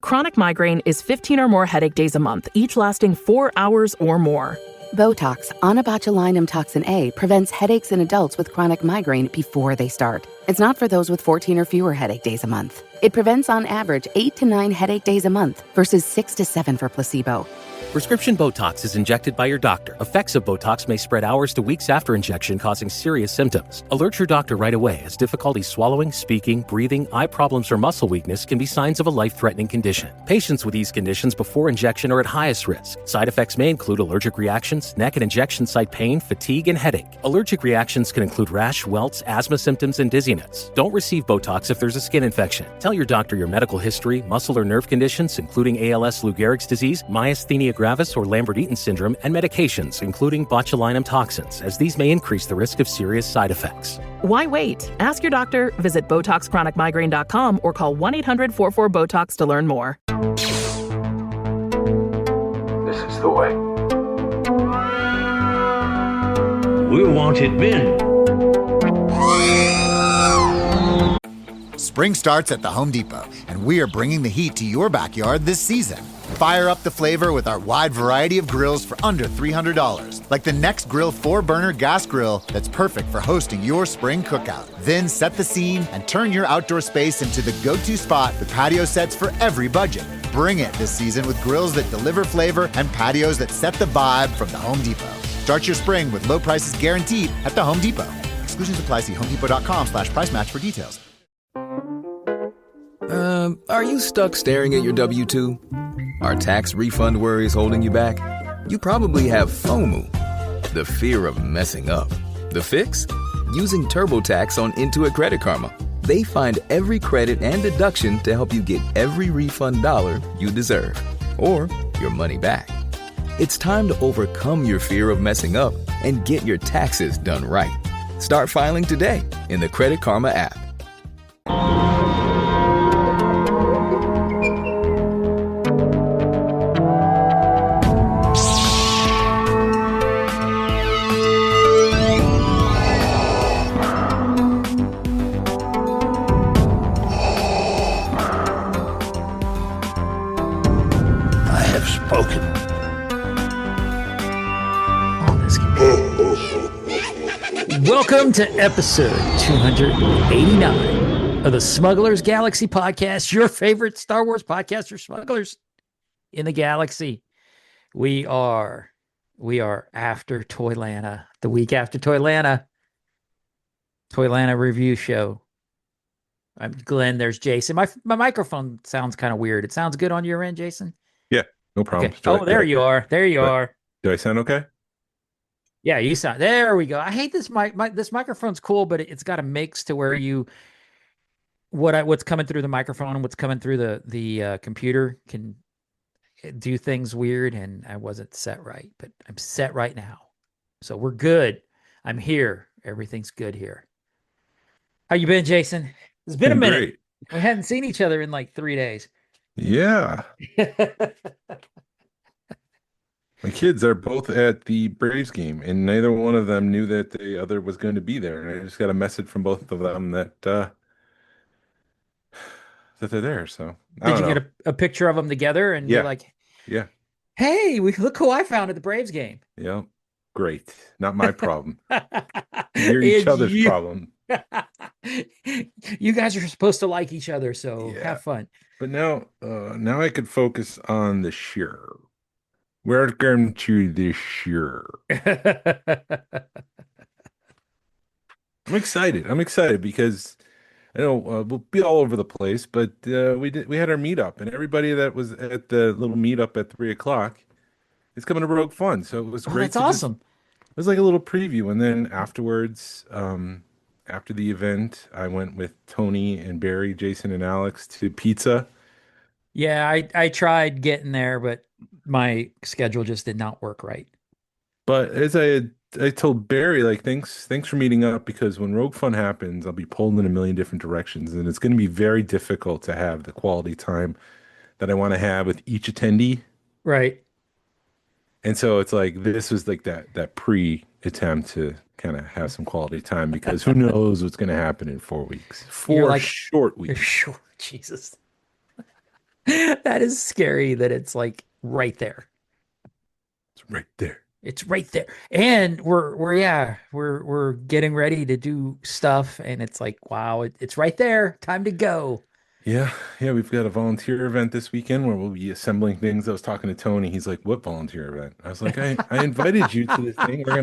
Chronic migraine is 15 or more headache days a month, each lasting 4 hours or more. Botox, onabotulinum toxin A, prevents headaches in adults with chronic migraine before they start. It's not for those with 14 or fewer headache days a month. It prevents on average 8 to 9 headache days a month versus 6 to 7 for placebo. Prescription Botox is injected by your doctor. Effects of Botox may spread hours to weeks after injection, causing serious symptoms. Alert your doctor right away, as difficulty swallowing, speaking, breathing, eye problems, or muscle weakness can be signs of a life-threatening condition. Patients with these conditions before injection are at highest risk. Side effects may include allergic reactions, neck and injection site pain, fatigue, and headache. Allergic reactions can include rash, welts, asthma symptoms, and dizziness. Don't receive Botox if there's a skin infection. Tell your doctor your medical history, muscle or nerve conditions, including ALS, Lou Gehrig's disease, myasthenia gravis, or Lambert-Eaton syndrome, and medications, including botulinum toxins, as these may increase the risk of serious side effects. Why wait? Ask your doctor, visit BotoxChronicMigraine.com, or call 1-800-44-BOTOX to learn more. This is the way. We'll want it then. Spring starts at the Home Depot, and we are bringing the heat to your backyard this season. Fire up the flavor with our wide variety of grills for under $300, like the Next Grill 4-burner gas grill that's perfect for hosting your spring cookout. Then set the scene and turn your outdoor space into the go-to spot with patio sets for every budget. Bring it this season with grills that deliver flavor and patios that set the vibe from the Home Depot. Start your spring with low prices guaranteed at the Home Depot. Exclusions apply. See homedepot.com/price match for details. Are you stuck staring at your W-2? Are tax refund worries holding you back? You probably have FOMO, the fear of messing up. The fix? Using TurboTax on Intuit Credit Karma. They find every credit and deduction to help you get every refund dollar you deserve, or your money back. It's time to overcome your fear of messing up and get your taxes done right. Start filing today in the Credit Karma app. Welcome to episode 289 of the Smugglers Galaxy podcast, your favorite Star Wars podcast for smugglers in the galaxy. We are after Toylanta, the week after Toylanta review show. I'm Glenn. There's Jason. My microphone sounds kind of weird. It sounds good on your end, Jason? Yeah, no problem. Okay. Oh, there you are. There you are. Do I sound okay? Yeah, you sound. There we go. I hate this mic. This microphone's cool, but it's got a mix to where what's coming through the microphone and what's coming through the computer can do things weird, and I wasn't set right, but I'm set right now, so we're good. I'm here. Everything's good here. How you been, Jason? It's been a minute. Great. We hadn't seen each other in like 3 days. Yeah. My kids are both at the Braves game, and neither one of them knew that the other was going to be there. And I just got a message from both of them that they're there. So did you get a picture of them together? And you're like, yeah, hey, look who I found at the Braves game. Yeah, great. Not my problem. You're each other's problem. You guys are supposed to like each other, so have fun. But now I could focus on the share. Welcome to the show. I'm excited because I know we'll be all over the place, but we had our meetup, and everybody that was at the little meetup at 3:00 is coming to Rogue Fun. So it was great. That's awesome. It was like a little preview, and then afterwards, after the event, I went with Tony and Barry, Jason and Alex to pizza. Yeah, I tried getting there, but my schedule just did not work right. But as I told Barry, like, thanks for meeting up, because when Rogue Fun happens, I'll be pulled in a million different directions, and it's going to be very difficult to have the quality time that I want to have with each attendee. Right. And so it's like, this was like that pre-attempt to kind of have some quality time, because who knows what's going to happen in 4 weeks. Short weeks. Short, Jesus. That is scary that it's like right there. It's right there. It's right there. And we're getting ready to do stuff and it's like, wow, it's right there. Time to go. Yeah, yeah, we've got a volunteer event this weekend where we'll be assembling things. I was talking to Tony. He's like, "What volunteer event?" I was like, "I invited you to this thing. I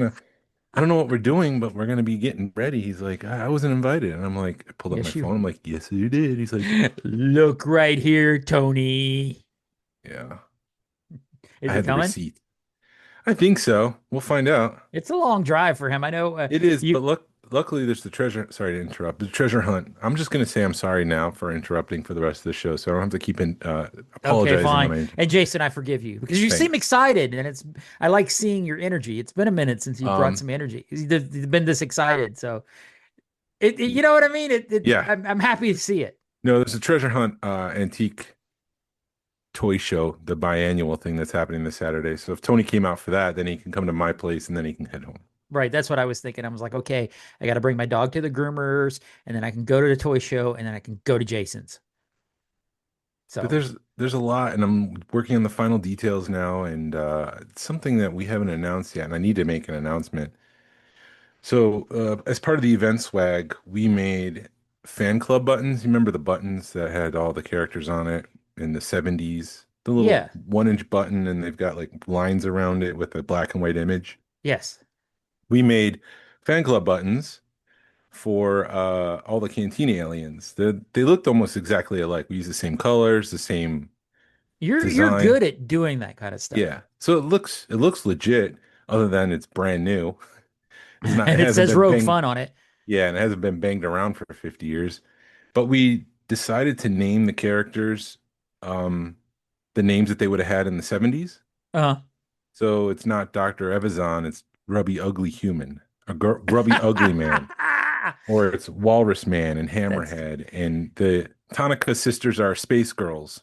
don't know what we're doing, but we're gonna be getting ready." He's like, "I wasn't invited," and I'm like, I pulled up my Yes, you phone. I'm like, "Yes, you did." He's like, look right here, Tony. "Yeah, I Is he had the coming? receipt." I think so. We'll find out. It's a long drive for him. I know It is, you but luckily there's the treasure. Sorry to interrupt. The treasure hunt. I'm just gonna say I'm sorry now for interrupting for the rest of the show, so I don't have to keep okay, apologizing fine. when I interrupt. And Jason, I forgive you because you seem Thanks. excited and I like seeing your energy. It's been a minute since you brought Um, some energy. You've been this excited. So you know what I mean? yeah. I'm happy to see it. No, there's a treasure hunt antique toy show, the biannual thing that's happening this Saturday. So if Tony came out for that, then he can come to my place and then he can head home. Right. That's what I was thinking. I was like, okay, I got to bring my dog to the groomers and then I can go to the toy show and then I can go to Jason's. But So there's a lot, and I'm working on the final details now, and it's something that we haven't announced yet, and I need to make an announcement. So as part of the event swag, we made fan club buttons. You remember the buttons that had all the characters on it in the 70s? The little yeah. 1 inch button, and they've got like lines around it with a black and white image. Yes. We made fan club buttons for all the Cantina aliens. They looked almost exactly alike. We used the same colors, the same You're design. good at doing that kind of stuff. Yeah. So it looks legit, other than it's brand new. It And it hasn't says been Rogue banged. Fun on it. Yeah, and it hasn't been banged around for 50 years. But we decided to name the characters um the names that they would have had in the 70s. Uh-huh. So it's not Dr. Evazan, it's Grubby Ugly Human, a Grubby Ugly Man. Or it's Walrus Man and That's Hammerhead, and the Tanaka sisters are Space Girls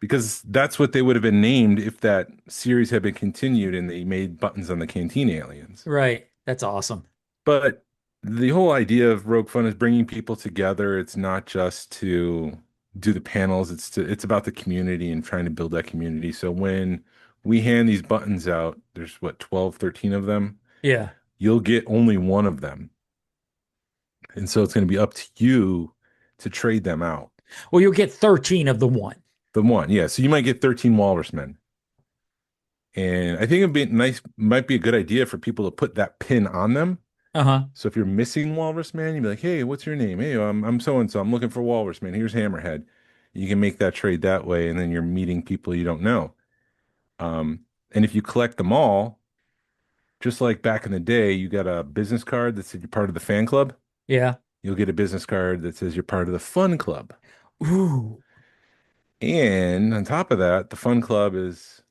because that's what they would have been named if that series had been continued and they made buttons on the Canteen aliens. right. That's awesome. But the whole idea of Rogue Fun is bringing people together. It's not just to do the panels, it's about the community and trying to build that community. So when we hand these buttons out, there's what, 12, 13 of them. Yeah. You'll get only one of them. And so it's going to be up to you to trade them out. Well, you'll get 13 of the one. The one, yeah. So you might get 13 Walrus Men. And I think it'd be nice, might be a good idea for people to put that pin on them. Uh-huh. So if you're missing Walrus Man, you'd be like, "Hey, what's your name? Hey, I'm so and so. I'm looking for Walrus Man. Here's Hammerhead." You can make that trade that way, and then you're meeting people you don't know. And if you collect them all, just like back in the day, you got a business card that said you're part of the fan club. Yeah. You'll get a business card that says you're part of the fun club. Ooh. And on top of that, the fun club is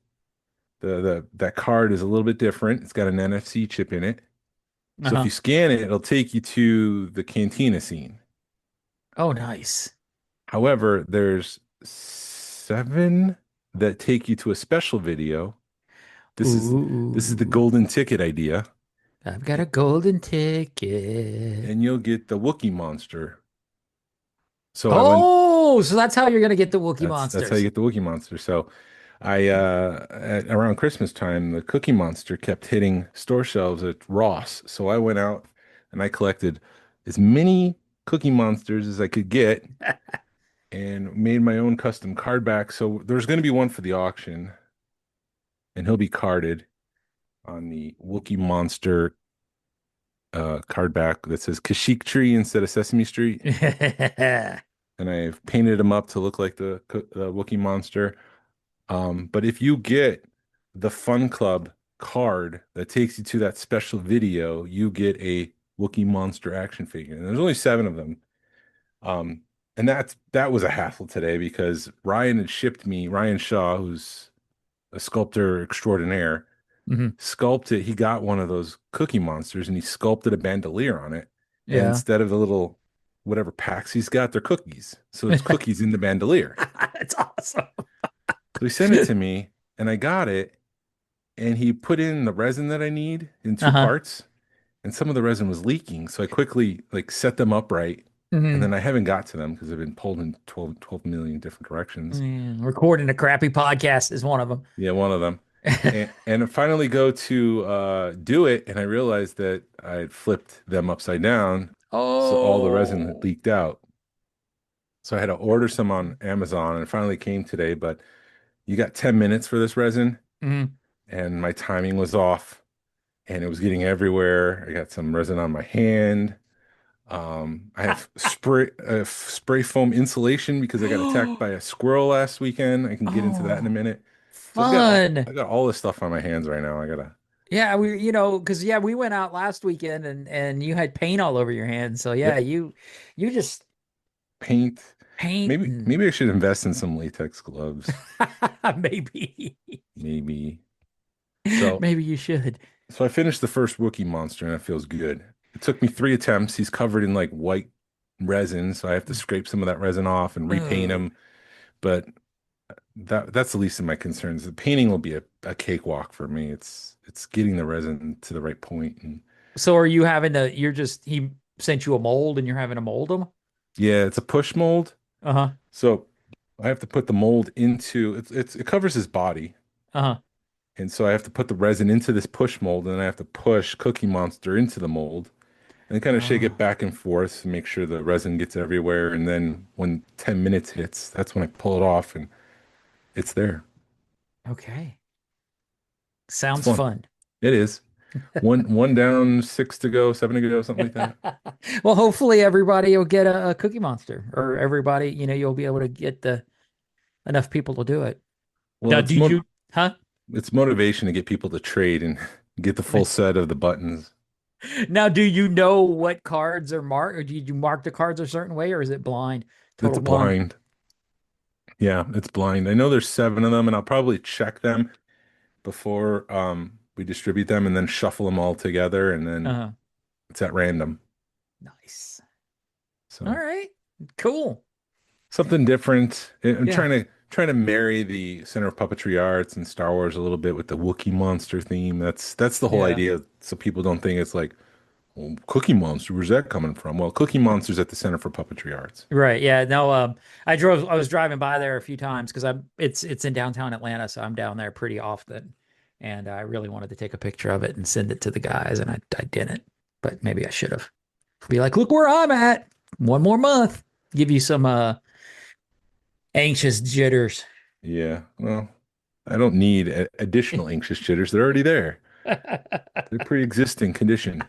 that card is a little bit different. It's got an NFC chip in it. So if Uh-huh. you scan it, it'll take you to the cantina scene. Oh, nice. However, there's 7 that take you to a special video. This is the Ooh. golden ticket idea, I've got a golden ticket. and you'll get the Wookiee Monster. So I went. Oh, so that's how you're gonna get the Wookiee That's how you monsters. get the Wookiee Monster. So around Christmas time, the Cookie Monster kept hitting store shelves at Ross. So I went out and I collected as many Cookie Monsters as I could get and made my own custom card back. So there's going to be one for the auction, and he'll be carded on the Wookiee Monster card back that says Kashyyyk Tree instead of Sesame Street. And I've painted him up to look like the Wookiee Monster. But if you get the Fun Club card that takes you to that special video, you get a Wookiee Monster action figure. And there's only 7 of them. And that was a hassle today because Ryan had shipped me, Ryan Shaw, who's a sculptor extraordinaire, Mhm. sculpted, he got one of those Cookie Monsters and he sculpted a bandolier on it. And Yeah. instead of the little whatever packs he's got, they're cookies. So it's cookies in the bandolier. That's awesome. So he sent it to me and I got it, and he put in the resin that I need in 2 Uh-huh. parts, and some of the resin was leaking. So I quickly like set them up right, And Hmm. then I haven't got to them because I've been pulled in 12 million different directions. Yeah, recording a crappy podcast is one of them. Yeah, one of them. And I finally go to do it, and I realized that I had flipped them upside down, so all the resin had Oh. leaked out. So I had to order some on Amazon, and it finally came today. But you got 10 minutes for this resin, Mhm. and my timing was off, and it was getting everywhere. I got some resin on my hand. I have spray foam insulation because I got attacked by a squirrel last weekend. I can get into that in a Oh, minute. So fun. I got all this stuff on my hands right now. I gotta, Yeah, because yeah, we went out last weekend and you had paint all over your hands. So yeah, yep, you just paint. paint Maybe and maybe I should invest in some latex gloves. maybe Maybe. So maybe you should. so I finished the first Wookiee Monster and it feels good. It took me 3 attempts. He's covered in like white resin, so I have to scrape some of that resin off and repaint Uh, him. But that's the least of my concerns. The painting will be a cakewalk for me. It's getting the resin to the right point. And so are you having to he sent you a mold and you're having to mold them? yeah, it's a push mold. Uh-huh. So I have to put the mold into it covers his body. Uh-huh. And so I have to put the resin into this push mold, and then I have to push Cookie Monster into the mold and kind of shake it Oh, back and forth to make sure the resin gets everywhere. And then when 10 minutes hits, that's when I pull it off and it's there. okay. It's Sounds fun. fun. It is. One down, six to go, seven to go, something like that. Well, hopefully everybody will get a Cookie Monster, or everybody, you'll be able to get the enough people to do it. Well, Now, do you, huh? it's motivation to get people to trade and get the full set of the buttons. Now, do you know what cards are marked, or do you mark the cards a certain way, or is it blind? It's Total blind. blind. Yeah, it's blind. I know there's seven of them, and I'll probably check them before we distribute them and then shuffle them all together, and then Uh-huh. it's at random. Nice. All So right. Cool. something different. I'm Yeah. trying to marry the Center of Puppetry Arts and Star Wars a little bit with the Wookiee Monster theme. That's the whole Yeah. idea, so people don't think it's like, well, Cookie Monster, where's that coming from? Well, Cookie Monster's at the Center for Puppetry Arts. Right. Yeah. No, I was driving by there a few times because it's in downtown Atlanta, so I'm down there pretty often. And I really wanted to take a picture of it and send it to the guys, and I didn't. But maybe I should have. Be like, look where I'm at. One more month. Give you some anxious jitters. Yeah, well, I don't need additional anxious jitters. They're already there. They're pre-existing condition.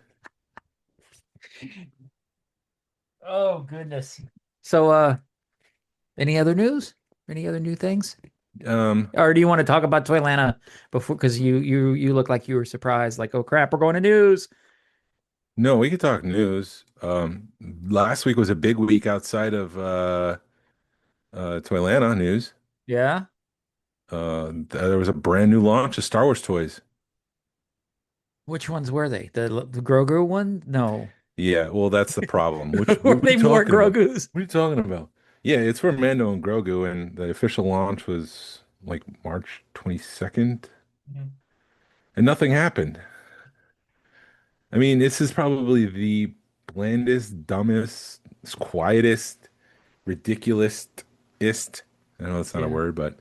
Oh goodness. So any other news? Any other new things? Um, Or do you want to talk about Toylanta before? Because you look like you were surprised, like, oh crap, we're going to news. no, we could talk news. Last week was a big week outside of Toylanta news. Yeah. There was a brand new launch of Star Wars toys. Which ones were they? The Grogu one? No. Yeah, well, that's the problem. Which Were what are you they more talking about? Grogus? What are you talking about? Yeah, it's for Mando and Grogu, and the official launch was like March 22nd, Mhm. and nothing happened. I mean, this is probably the blandest, dumbest, quietest, ridiculous-ist, I know that's not a Yeah. word, but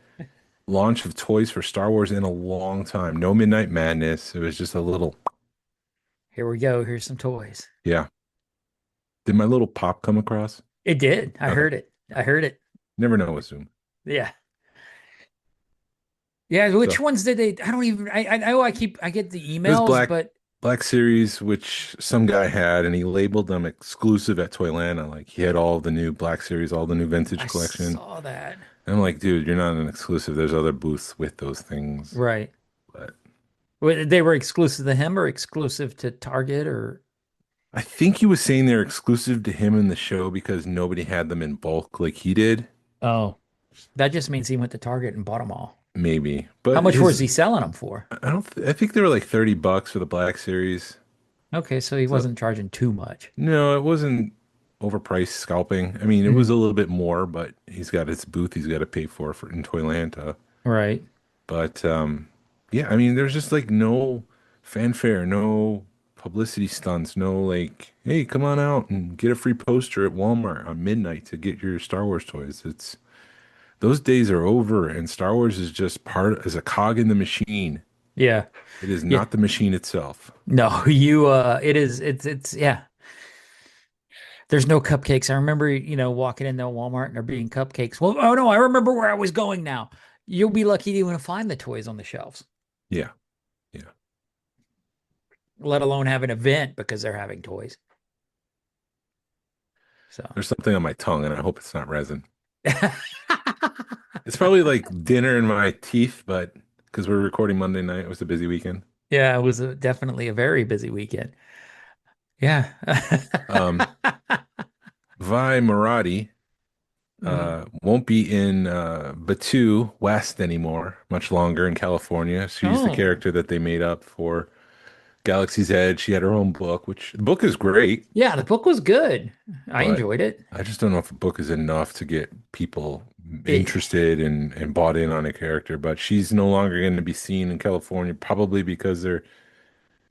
launch of toys for Star Wars in a long time. No Midnight Madness. It was just a little, Here we go. Here's some toys. yeah. Did my little pop come across? It did. I Okay. heard it. I heard it. Never know with Zoom. Yeah. Yeah. Which So ones did they? I don't even. I know I get the it was emails, but Black Series, which some guy had, and he labeled them exclusive at Toylanta. Like he had all the new Black Series, all the new vintage I collection. saw that. And I'm like, dude, you're not an exclusive. There's other booths with those things. Right. But They were exclusive to him or exclusive to Target or I think he was saying they're exclusive to him in the show because nobody had them in bulk like he did. oh, that just means he went to Target and bought them all. Maybe. How But much was he selling them for? I don't, I think they were like $30 for the Black Series. Okay, so he So wasn't charging too much. no, it wasn't overpriced scalping. I mean, it was Mhm. a little bit more, but he's got his booth he's got to pay for in Toylanta. Right. But yeah, I mean, there's just like no fanfare, no publicity stunts, no like, hey, come on out and get a free poster at Walmart on midnight to get your Star Wars toys. It's those days are over, and Star Wars is just part as a cog in the machine. Yeah. It is Yeah. not the machine itself. No, it is, it's, yeah. There's no cupcakes. I remember, walking into Walmart and there being cupcakes. Well, oh no, I remember where I was going now. You'll be lucky to even find the toys on the shelves, Yeah, yeah. let alone have an event because they're having toys. So, There's something on my tongue, and I hope it's not resin. It's probably like dinner in my teeth, but because we're recording Monday night, it was a busy weekend. yeah, it was definitely a very busy weekend. Yeah. Um, Vi Marati Mhm. won't be in Batu West anymore much longer in California. She's the Oh, character that they made up for Galaxy's Edge. She had her own book, which the book is great, yeah, the book was good. I but enjoyed it. I just don't know if a book is enough to get people It, interested and bought in on a character. But she's no longer going to be seen in California, probably because they're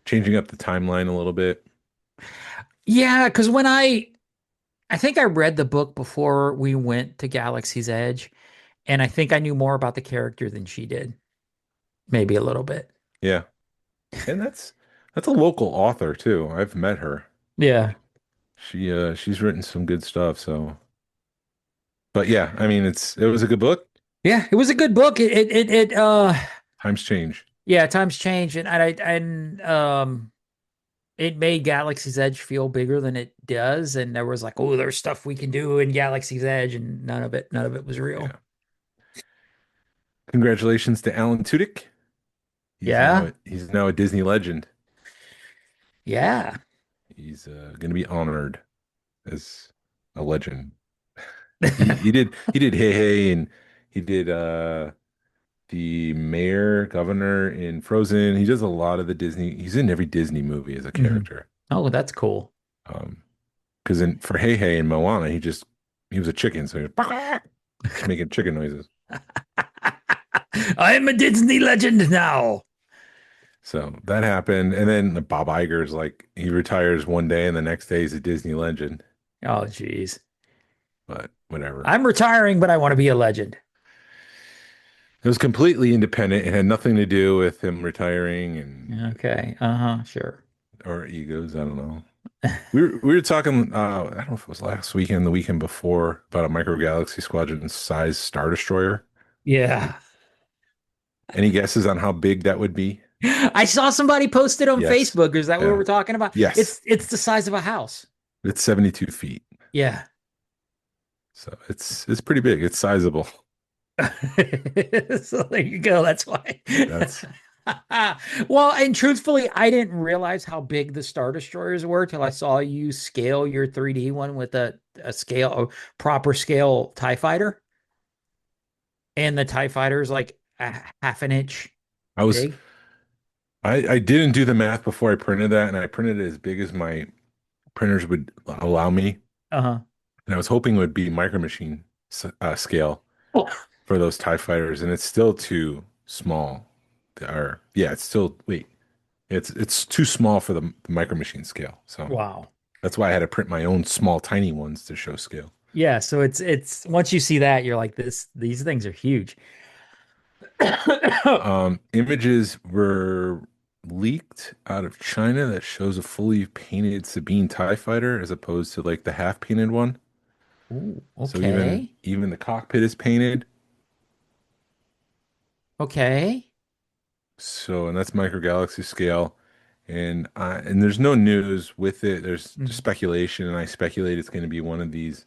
changing up the timeline a little bit. yeah, because I think I read the book before we went to Galaxy's Edge, and I think I knew more about the character than she did, maybe a little bit. Yeah. And that's a local author too. I've met her. Yeah. She's written some good stuff, so but yeah, I mean it was a good book. Yeah, it was a good book. Times change. Yeah, times change, and it made Galaxy's Edge feel bigger than it does, and there was like, oh, there's stuff we can do in Galaxy's Edge, and none of it was real. Yeah. Congratulations to Alan Tudyk. Yeah. He's now a Disney legend. Yeah. He's going to be honored as a legend. He did Hey Hey, and he did the mayor governor in Frozen. He does a lot of the Disney. He's in every Disney movie as a hmm character. Oh, that's cool. Because in for Hey Hey and Moana, he was a chicken, so he was just making chicken noises. I'm a Disney legend now. So that happened, and then Bob Iger's like he retires one day, and the next day he's a Disney legend. Oh, geez. But whatever. I'm retiring, but I want to be a legend. It was completely independent. It had nothing to do with him retiring and Okay. Uh-huh. Sure. or egos. I don't know. We were talking. I don't know if it was last weekend, the weekend before, about a micro galaxy squadron size Star Destroyer. Yeah. Any guesses on how big that would be? I saw somebody post it on Yes. Facebook. Is that what Yeah. we're talking about? Yes. It's the size of a house. It's 72 feet. Yeah. So it's pretty big. It's sizable. So there you go. That's why. That's Well, and truthfully, I didn't realize how big the Star Destroyers were till I saw you scale your 3D one with a proper scale TIE fighter. And the TIE fighter is like a half an inch I was big. I didn't do the math before I printed that, and I printed it as big as my printers would allow me. Uh-huh. And I was hoping it would be micro machine scale Oh, for those TIE fighters, and it's still too small. Or yeah, it's still wait, it's too small for the micro machine scale. So wow. that's why I had to print my own small, tiny ones to show scale. Yeah, so it's once you see that, you're like, these things are huge. Images were leaked out of China that shows a fully painted Sabine TIE fighter as opposed to like the half painted one. Ooh, So okay. even the cockpit is painted. Okay. So and that's micro galaxy scale. And there's no news with it. There's just Mhm. speculation, and I speculate it's going to be one of these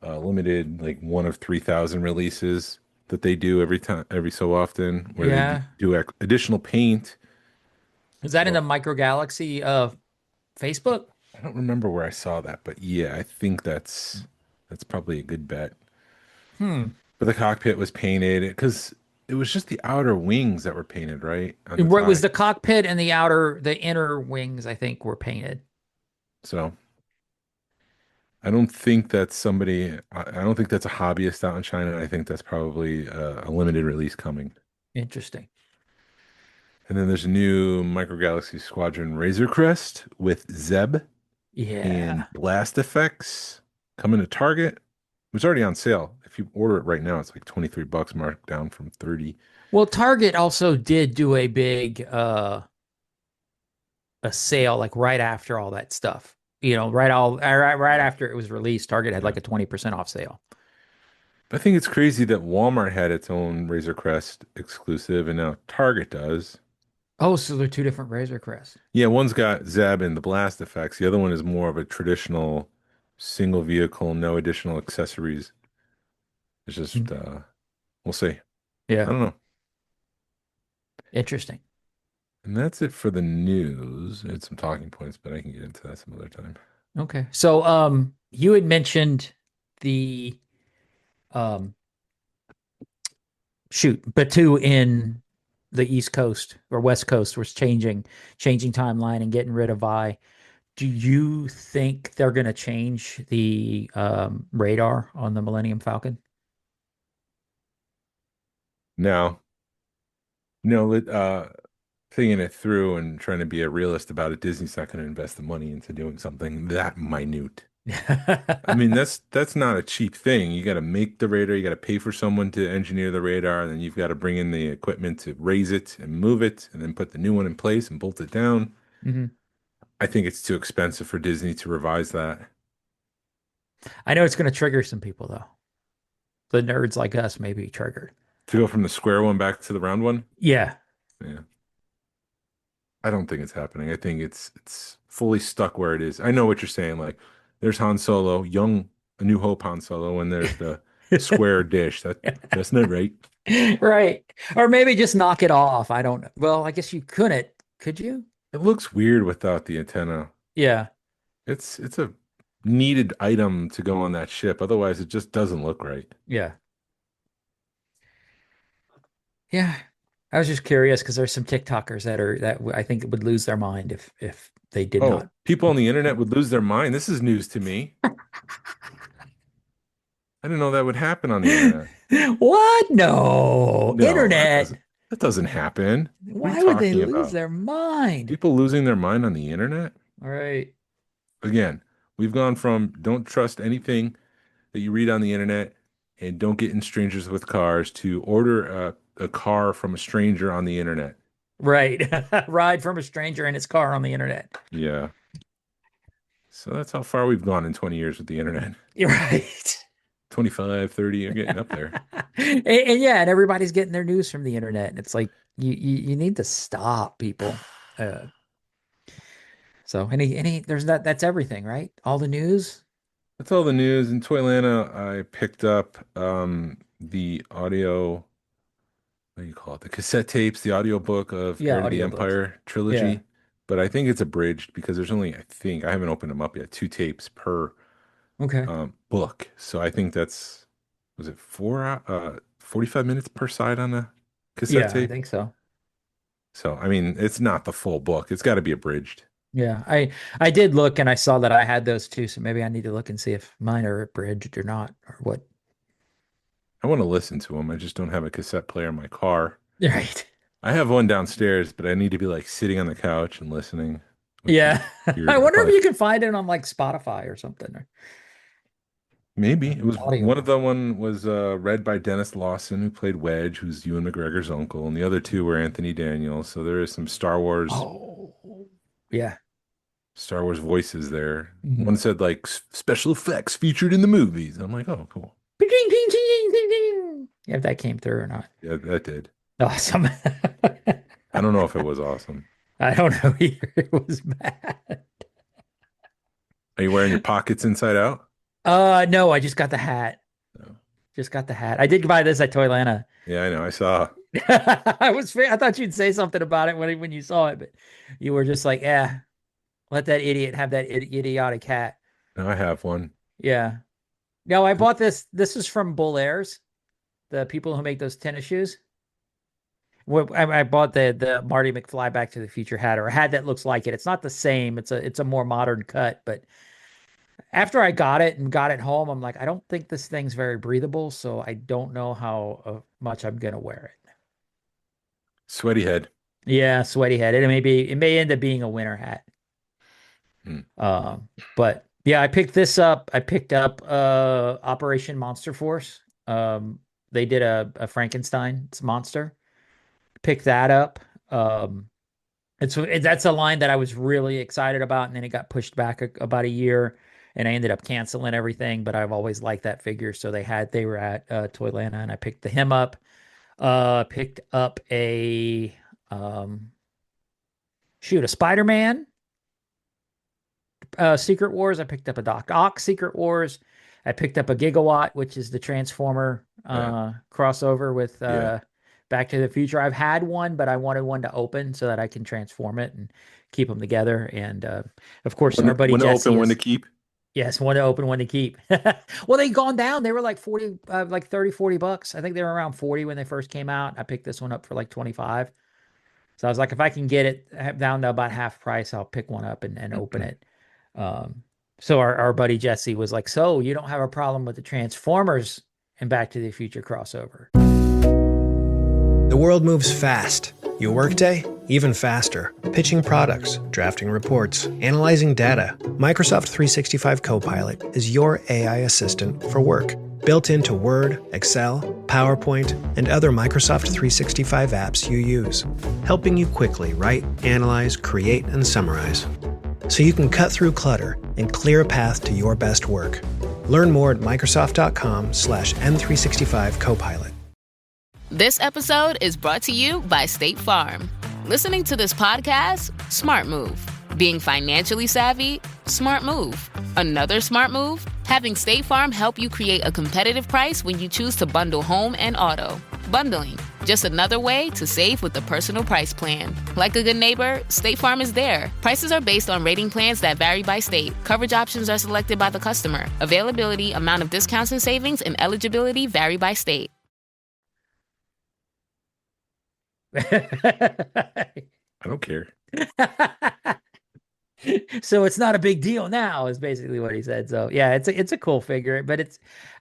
limited, like one of 3,000 releases that they do every time, every so often, where they Yeah. do additional paint. Is that in So the Micro Galaxy Facebook? I don't remember where I saw that, but yeah, I think that's probably a good bet. Hmm. But the cockpit was painted because it was just the outer wings that were painted, right, on the It was tie. the cockpit and the inner wings, I think, were painted. So I don't think that's somebody. I don't think that's a hobbyist out in China. I think that's probably a limited release coming. Interesting. And then there's a new Micro Galaxy Squadron Razor Crest with Zeb Yeah. and blast effects coming to Target. It was already on sale. If you order it right now, it's like 23 bucks marked down from 30. Well, Target also did do a big a sale like right after all that stuff. Right after it was released, Target had Yeah. like a 20% off sale. I think it's crazy that Walmart had its own Razor Crest exclusive and now Target does. Oh, so they're two different Razor Crests. Yeah, one's got Zeb and the blast effects. The other one is more of a traditional single vehicle, no additional accessories. It's just we'll see. I Yeah. don't know. Interesting. And that's it for the news. I had some talking points, but I can get into that some other time. Okay. So you had mentioned the um Batu in the East Coast or West Coast was changing timeline and getting rid of Vi. Do you think they're going to change the radar on the Millennium Falcon? Now, thinking it through and trying to be a realist about it, Disney's not going to invest the money into doing something that minute. I mean, that's not a cheap thing. You got to make the radar, you got to pay for someone to engineer the radar, and then you've got to bring in the equipment to raise it and move it, and then put the new one in place and bolt it down. Mhm. I think it's too expensive for Disney to revise that. I know it's going to trigger some people though. The nerds like us may be triggered. To go from the square one back to the round one? Yeah. Yeah. I don't think it's happening. I think it's fully stuck where it is. I know what you're saying. Like, there's Han Solo, young, A New Hope Han Solo, and there's the square dish. That's not right. Right. Or maybe just knock it off. I don't know. Well, I guess you couldn't. Could you? It looks weird without the antenna. Yeah. It's a needed item to go on that ship. Otherwise, it just doesn't look right. Yeah. Yeah. I was just curious because there's some TikTokers that I think would lose their mind if they did Oh, not. people on the internet would lose their mind. This is news to me. I didn't know that would happen on the internet. What? No. No, Internet. that doesn't happen. What are you Why would they talking lose about? their mind? People losing their mind on the internet? All right. Again, we've gone from don't trust anything that you read on the internet and don't get in strangers with cars to order a car from a stranger on the internet. Right. Ride from a stranger in his car on the internet. Yeah. So that's how far we've gone in 20 years with the internet. You're right. 25, 30, you're getting up there. And yeah, and everybody's getting their news from the internet. And it's like you need to stop, people. Uh, so there's that's everything, right? All the news. That's all the news. In Toylanta, I picked up the audio, what do you call it? The cassette tapes, the audio book of Yeah, Heir to the audiobooks. Empire Yeah. trilogy. But I think it's abridged because there's only, I haven't opened them up yet, two tapes per Okay. book. So I think was it 45 minutes per side on a cassette Yeah, I tape? think so. So, I mean, it's not the full book. It's got to be abridged. Yeah. I did look and I saw that I had those too, so maybe I need to look and see if mine are abridged or not or what. I want to listen to them. I just don't have a cassette player in my car. Right. I have one downstairs, but I need to be like sitting on the couch and listening, which is Yeah. weird. I wonder if you can find it on like Spotify or something. Maybe it was Audio. one of the one was read by Dennis Lawson, who played Wedge, who's Ewan McGregor's uncle, and the other two were Anthony Daniels. So there is some Oh, yeah. Star Wars voices there. Mhm. One said like special effects featured in the movies. I'm like, oh, cool. Yeah, if that came through or not. Yeah, that did. Awesome. I don't know if it was awesome. I don't know either. It was bad. Are you wearing your pockets inside out? No, I just got the hat. No. Just got the hat. I did buy this at Toylanta. Yeah, I know. I saw. I thought you'd say something about it when you saw it, but you were just like, yeah, let that idiot have that idiotic hat. No, I have one. Yeah. No, I bought this. This is from Bull Airs, the people who make those tennis shoes. I bought the Marty McFly Back to the Future hat, or a hat that looks like it. It's not the same. It's a more modern cut, but after I got it and got it home, I'm like, I don't think this thing's very breathable, so I don't know how much I'm gonna wear it. Sweaty head. Yeah, sweaty hat. It may end up being a winter hat. Hmm. But yeah, I picked this up. I picked up Operation Monster Force. They did a Frankenstein's monster. Picked that up. Um, that's a line that I was really excited about, and then it got pushed back about a year, and I ended up canceling everything. But I've always liked that figure, so they were at Toylanta, and I picked him up. Picked up um, a Spider-Man Secret Wars. I picked up a Doc Ock Secret Wars. I picked up a Gigawatt, which is the Transformer crossover with Yeah. Back to the Future. I've had one, but I wanted one to open so that I can transform it and keep them together. And of course, our buddy When to Jesse open, when to is keep. yes, one to open, one to keep. Well, they gone down. They were like 40, like 30, $40. I think they were around 40 when they first came out. I picked this one up for like 25. So I was like, if I can get it down to about half price, I'll pick one up and open it. Um, so our buddy Jesse was like, so you don't have a problem with the Transformers and Back to the Future crossover? The world moves fast. Your workday, even faster. Pitching products, drafting reports, analyzing data. Microsoft 365 Copilot is your AI assistant for work. Built into Word, Excel, PowerPoint, and other Microsoft 365 apps you use. Helping you quickly write, analyze, create, and summarize. So you can cut through clutter and clear a path to your best work. Learn more at Microsoft.com/M365 Copilot. This episode is brought to you by State Farm. Listening to this podcast? Smart move. Being financially savvy? Smart move. Another smart move? Having State Farm help you create a competitive price when you choose to bundle home and auto. Bundling, just another way to save with the Personal Price Plan. Like a good neighbor, State Farm is there. Prices are based on rating plans that vary by state. Coverage options are selected by the customer. Availability, amount of discounts and savings, and eligibility vary by state. I don't care. So it's not a big deal now, is basically what he said. So yeah, it's a cool figure, but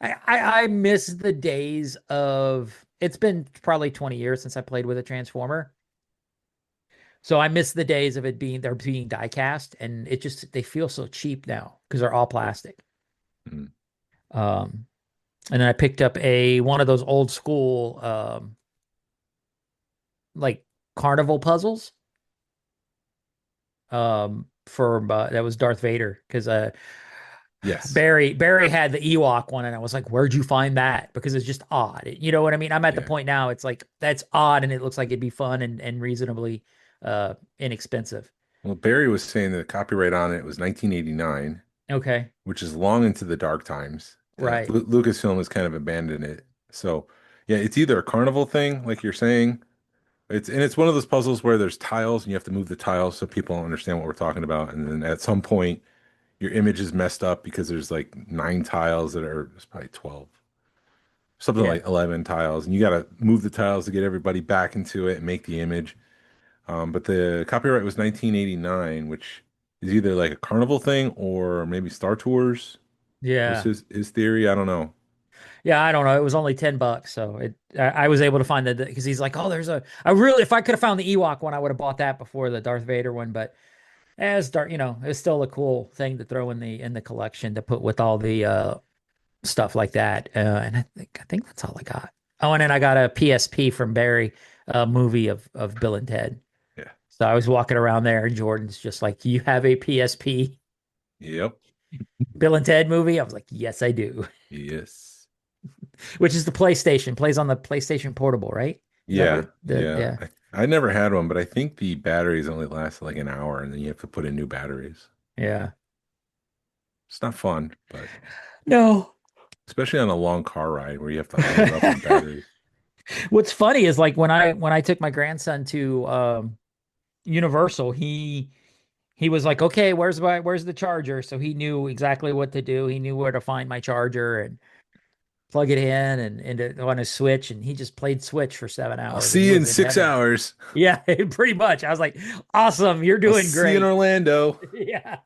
I miss the days of, it's been probably 20 years since I played with a Transformer. So I miss the days of they're being die cast, and they feel so cheap now because they're all plastic. Mm. And then I picked up one of those old school like carnival puzzles. For that was Darth Vader, because Yes. Barry had the Ewok one, and I was like, where'd you find that? Because it's just odd. You know what I mean? I'm at the point now, it's like, that's odd, and it looks like it'd be fun and reasonably inexpensive. Well, Barry was saying that the copyright on it was 1989. Okay. Which is long into the dark times. Right. Lucasfilm has kind of abandoned it. So yeah, it's either a carnival thing, like you're saying. It's one of those puzzles where there's tiles and you have to move the tiles so people understand what we're talking about. And then at some point, your image is messed up because there's like 9 tiles it's probably 12. Something like 11 tiles. And you got to move the tiles to get everybody back into it and make the image. But the copyright was 1989, which is either like a carnival thing or maybe Star Tours. Yeah. Was his theory? I don't know. Yeah, I don't know. It was only $10, so I was able to find that, because he's like, oh, if I could have found the Ewok one, I would have bought that before the Darth Vader one. But it's still a cool thing to throw in the collection to put with all the stuff like that. And I think that's all I got. Oh, and then I got a PSP from Barry, movie of Bill and Ted. Yeah. So I was walking around there, and Jordan's just like, you have a PSP? Yep. Bill and Ted movie? I was like, yes, I do. Yes. Which is the PlayStation. Plays on the PlayStation Portable, right? Yeah. Yeah. I never had one, but I think the batteries only last like an hour, and then you have to put in new batteries. Yeah. It's not fun, but no. Especially on a long car ride where you have to load up on batteries. What's funny is, like, when I took my grandson to Universal, he was like, okay, where's the charger? So he knew exactly what to do. He knew where to find my charger and plug it in and on a Switch, and he just played Switch for 7 hours. I'll see you in 6 hours. Yeah, pretty much. I was like, awesome, you're doing great. See you in Orlando. Yeah.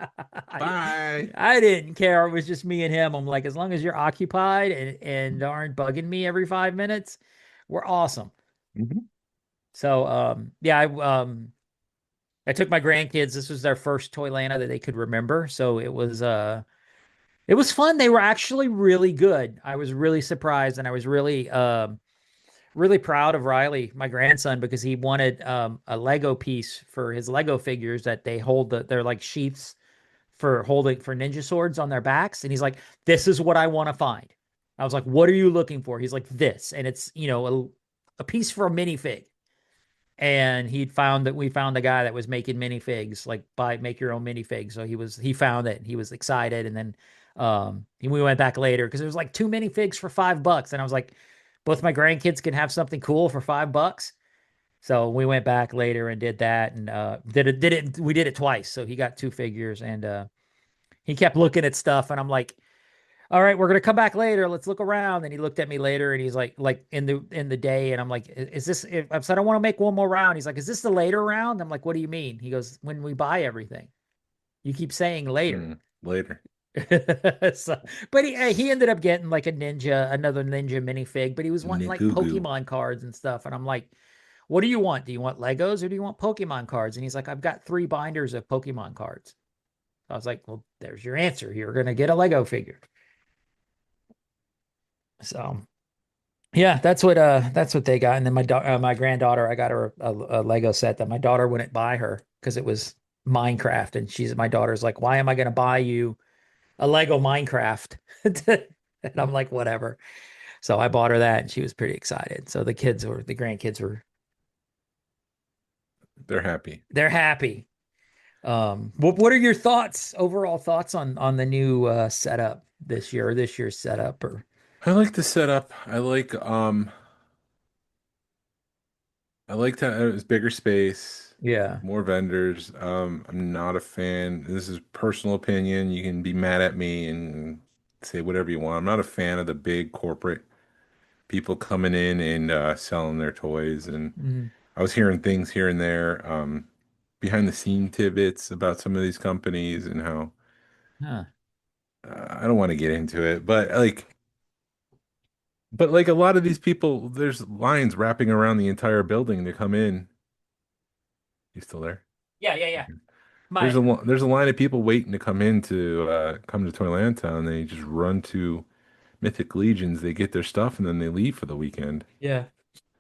Bye. I didn't care. It was just me and him. I'm like, as long as you're occupied and aren't bugging me every 5 minutes, we're awesome. Mm-hmm. So yeah, I took my grandkids. This was their first Toylanta that they could remember. So it was fun. They were actually really good. I was really surprised, and I was really proud of Riley, my grandson, because he wanted a Lego piece for his Lego figures that they hold they're like sheaths for holding for ninja swords on their backs. And he's like, this is what I want to find. I was like, what are you looking for? He's like, this. And it's, a piece for a minifig. And we found a guy that was making minifigs, like make your own minifig. So he found it. He was excited. And then we went back later because there was like two minifigs for $5. And I was like, both my grandkids can have something cool for $5. So we went back later and did that, and we did it twice. So he got two figures, and he kept looking at stuff, and I'm like, all right, we're gonna come back later. Let's look around. And he looked at me later, and he's like in the day, and I'm like, is this? I said I want to make one more round. He's like, is this the later round? I'm like, what do you mean? He goes, when we buy everything. You keep saying later. Later. So, but he ended up getting like another ninja minifig, but he was wanting like Pokemon cards and stuff. And I'm like, what do you want? Do you want Legos or do you want Pokemon cards? And he's like, I've got 3 binders of Pokemon cards. I was like, well, there's your answer. You're going to get a Lego figure. So yeah, that's what they got. And then my granddaughter, I got her a Lego set that my daughter wouldn't buy her because it was Minecraft. And my daughter's like, why am I going to buy you a Lego Minecraft? And I'm like, whatever. So I bought her that and she was pretty excited. So the grandkids were, they're happy. They're happy. What are your overall thoughts on the new setup this year's setup? Or I like the setup. I like that it was bigger space. Yeah. More vendors. I'm not a fan. This is personal opinion. You can be mad at me and say whatever you want. I'm not a fan of the big corporate people coming in and selling their toys. And I was hearing things here and there, behind the scene tidbits about some of these companies and how I don't want to get into it, but like a lot of these people, there's lines wrapping around the entire building to come in. You still there? Yeah. There's a line of people waiting to come in to come to Toylanta, and they just run to Mythic Legions. They get their stuff and then they leave for the weekend. Yeah.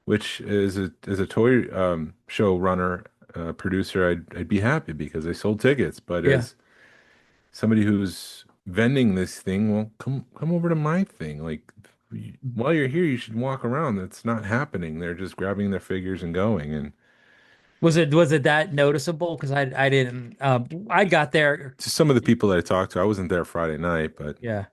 Which is as a toy show runner, producer, I'd be happy because they sold tickets. But as somebody who's vending this thing, well, come over to my thing. Like while you're here, you should walk around. That's not happening. They're just grabbing their figures and going. And was it that noticeable? Because I didn't. I got there. To some of the people that I talked to, I wasn't there Friday night, but yeah.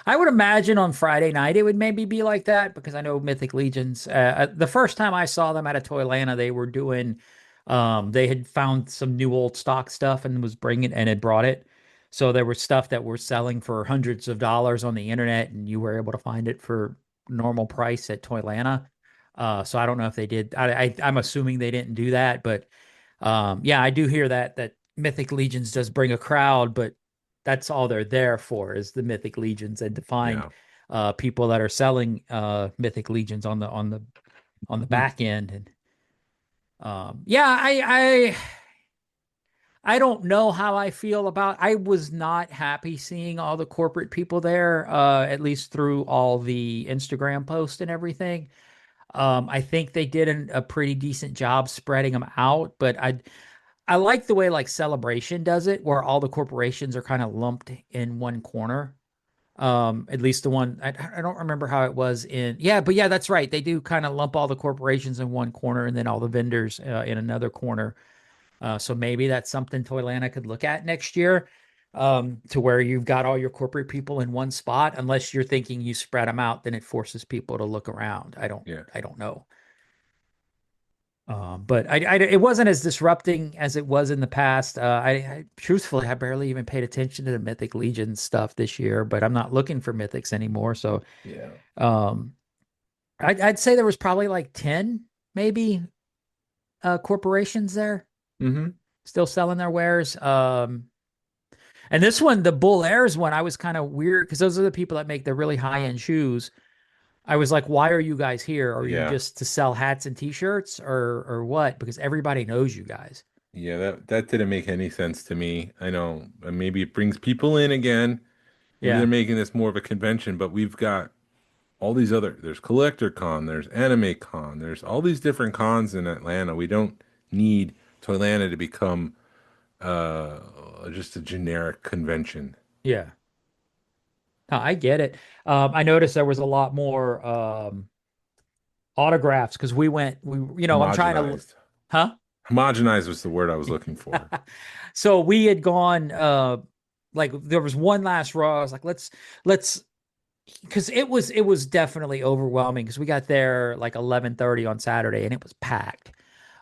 I would imagine on Friday night it would maybe be like that because I know Mythic Legions. The first time I saw them at a Toylanta, they were doing. They had found some new old stock stuff and had brought it. So there was stuff that were selling for hundreds of dollars on the internet, and you were able to find it for normal price at Toylanta. So I don't know if they did. I'm assuming they didn't do that, but yeah, I do hear that Mythic Legions does bring a crowd, but that's all they're there for is the Mythic Legions and to find people that are selling Mythic Legions on the back end. And yeah, I don't know how I feel about. I was not happy seeing all the corporate people there, at least through all the Instagram posts and everything. I think they did a pretty decent job spreading them out, but I like the way like Celebration does it, where all the corporations are kind of lumped in one corner. At least the one I don't remember how it was but that's right. They do kind of lump all the corporations in one corner and then all the vendors in another corner. So maybe that's something Toylanta could look at next year, to where you've got all your corporate people in one spot. Unless you're thinking you spread them out, then it forces people to look around. I don't know. But it wasn't as disrupting as it was in the past. I truthfully, I barely even paid attention to the Mythic Legion stuff this year, but I'm not looking for Mythics anymore. So, I'd say there was probably like 10, maybe, corporations there, still selling their wares. And this one, the Bull Airs one, I was kind of weird because those are the people that make the really high end shoes. I was like, why are you guys here? Are you Yeah. just to sell hats and t-shirts or what? Because everybody knows you guys. Yeah, that didn't make any sense to me. I know maybe it brings people in again. Maybe they're Yeah. making this more of a convention, but we've got all these other, there's Collector Con, there's Anime Con, there's all these different cons in Atlanta. We don't need Toylanta to become just a generic convention. Yeah. No, I get it. I noticed there was a lot more autographs because I'm trying to, Homogenized. huh? Homogenized was the word I was looking for. So we had gone, like there was one last row. I was like, let's, because it was definitely overwhelming because we got there like 11:30 on Saturday and it was packed.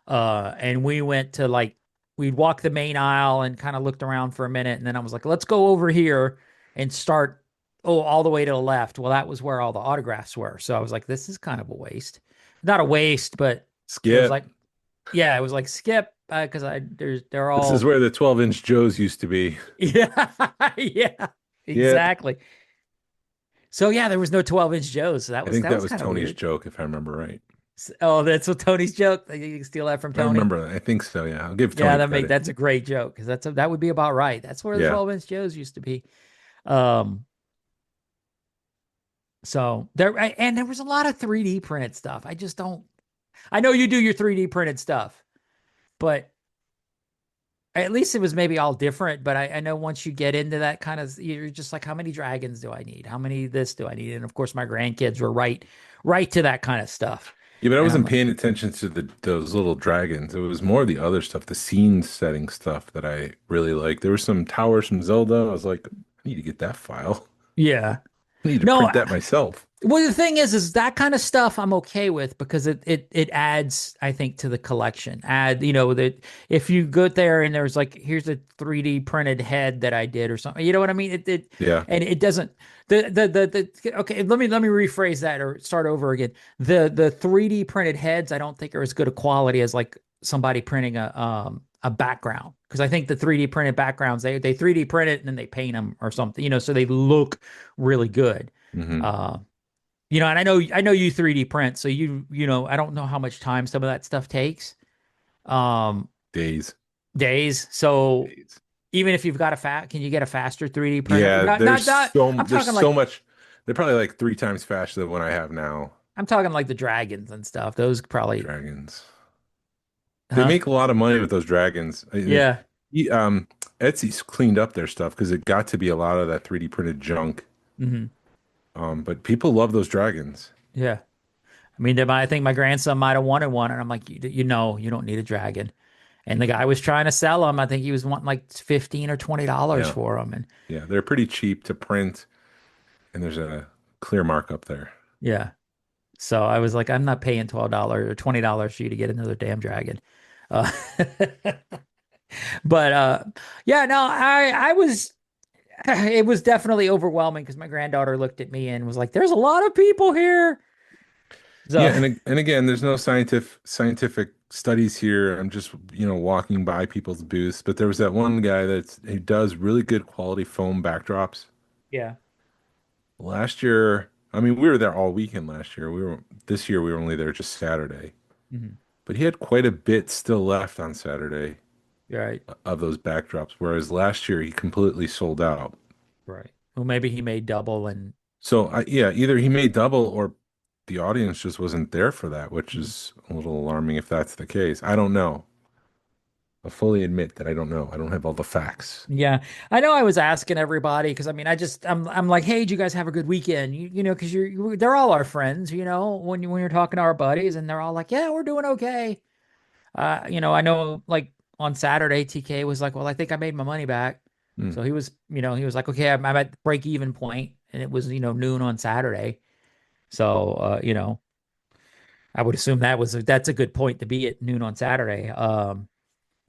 And we went to like we'd walk the main aisle and kind of looked around for a minute, and then I was like, let's go over here and start all the way to the left. Well, that was where all the autographs were. So I was like, this is kind of a waste. Not a waste, but it was Skip. like, yeah, it was like skip because they're all This is where the 12-inch Joes used to be. yeah, yeah, Yep. exactly. So yeah, there was no 12-inch Joes. So that I was think that was kind of Tony's weird. joke, if I remember right. Oh, that's what Tony's joke. You can steal that from I Tony. remember that. I think so. Yeah, I'll give Yeah, Tony credit. that's a great joke because that would be about right. That's where the Yeah. 12-inch Joes used to be. Um, so there was a lot of 3D printed stuff. I just don't. I know you do your 3D printed stuff, but at least it was maybe all different. But I know once you get into that kind of, you're just like, how many dragons do I need? How many this do I need? And of course, my grandkids were right to that kind of stuff. Yeah, but I And I'm wasn't like, paying attention to those little dragons. It was more the other stuff, the scene setting stuff that I really liked. There were some towers from Zelda. I was like, I need to get that file. yeah, I need to no. print that myself. Well, the thing is that kind of stuff I'm okay with because it adds, I think, to the collection. That if you go there and there's like, here's a 3D printed head that I did or something, you know what I mean? Yeah. And it doesn't okay, let me rephrase that or start over again. The 3D printed heads I don't think are as good a quality as like somebody printing a background because I think the 3D printed backgrounds they 3D print it and then they paint them or something, so they look really good. Hmm. And I know you 3D print, so I don't know how much time some of that stuff takes. Um, Days. days. So Days. even if you've got can you get a faster 3D printer? Yeah, I'm there's talking so much. They're probably like 3 times faster than what I have now. I'm talking like the dragons and stuff. Those probably, Dragons. They huh? make a lot of money with those dragons. Yeah. Etsy's cleaned up their stuff because it got to be a lot of that 3D printed junk. Hmm. But people love those dragons. Yeah. I mean, I think my grandson might have wanted one, and I'm like, you don't need a dragon. And the guy was trying to sell them. I think he was wanting like $15 or $20 Yeah. for them, and Yeah, they're pretty cheap to print, and there's a clear markup there. yeah. So I was like, I'm not paying $12 or $20 for you to get another damn dragon. Uh, but yeah, no, I was. It was definitely overwhelming because my granddaughter looked at me and was like, "There's a lot of people here." So Yeah, and again, there's no scientific studies here. I'm just, walking by people's booths, but there was that one guy who does really good quality foam backdrops. yeah, Last year, I mean, we were there all weekend last year. This year we were only there just Saturday. hmm, But he had quite a bit still left on Saturday you're right, of those backdrops, whereas last year he completely sold out. right. Well, maybe he made double and So yeah, either he made double or the audience just wasn't there for that, which Mhm. is a little alarming if that's the case. I don't know. I'll fully admit that I don't know. I don't have all the facts. Yeah, I know. I was asking everybody because I mean, I'm like, hey, did you guys have a good weekend? Because they're all our friends. When you're talking to our buddies, and they're all like, yeah, we're doing okay. I know like on Saturday, TK was like, well, I think I made my money back. Hmm. So he was like, okay, I'm at break even point, and it was noon on Saturday. So I would assume that's a good point to be at noon on Saturday.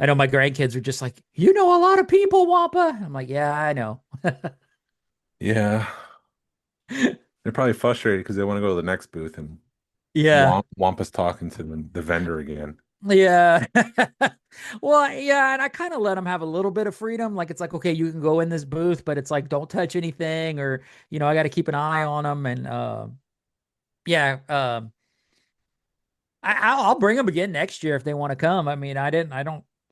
I know my grandkids are just like, a lot of people, Wampa. I'm like, yeah, I know. Yeah. They're probably frustrated because they want to go to the next booth and Yeah. Wampa's talking to the vendor again. Yeah. Well, yeah, and I kind of let them have a little bit of freedom. Like it's like, okay, you can go in this booth, but it's like don't touch anything or I got to keep an eye on them and Yeah. I'll bring them again next year if they want to come. I mean, I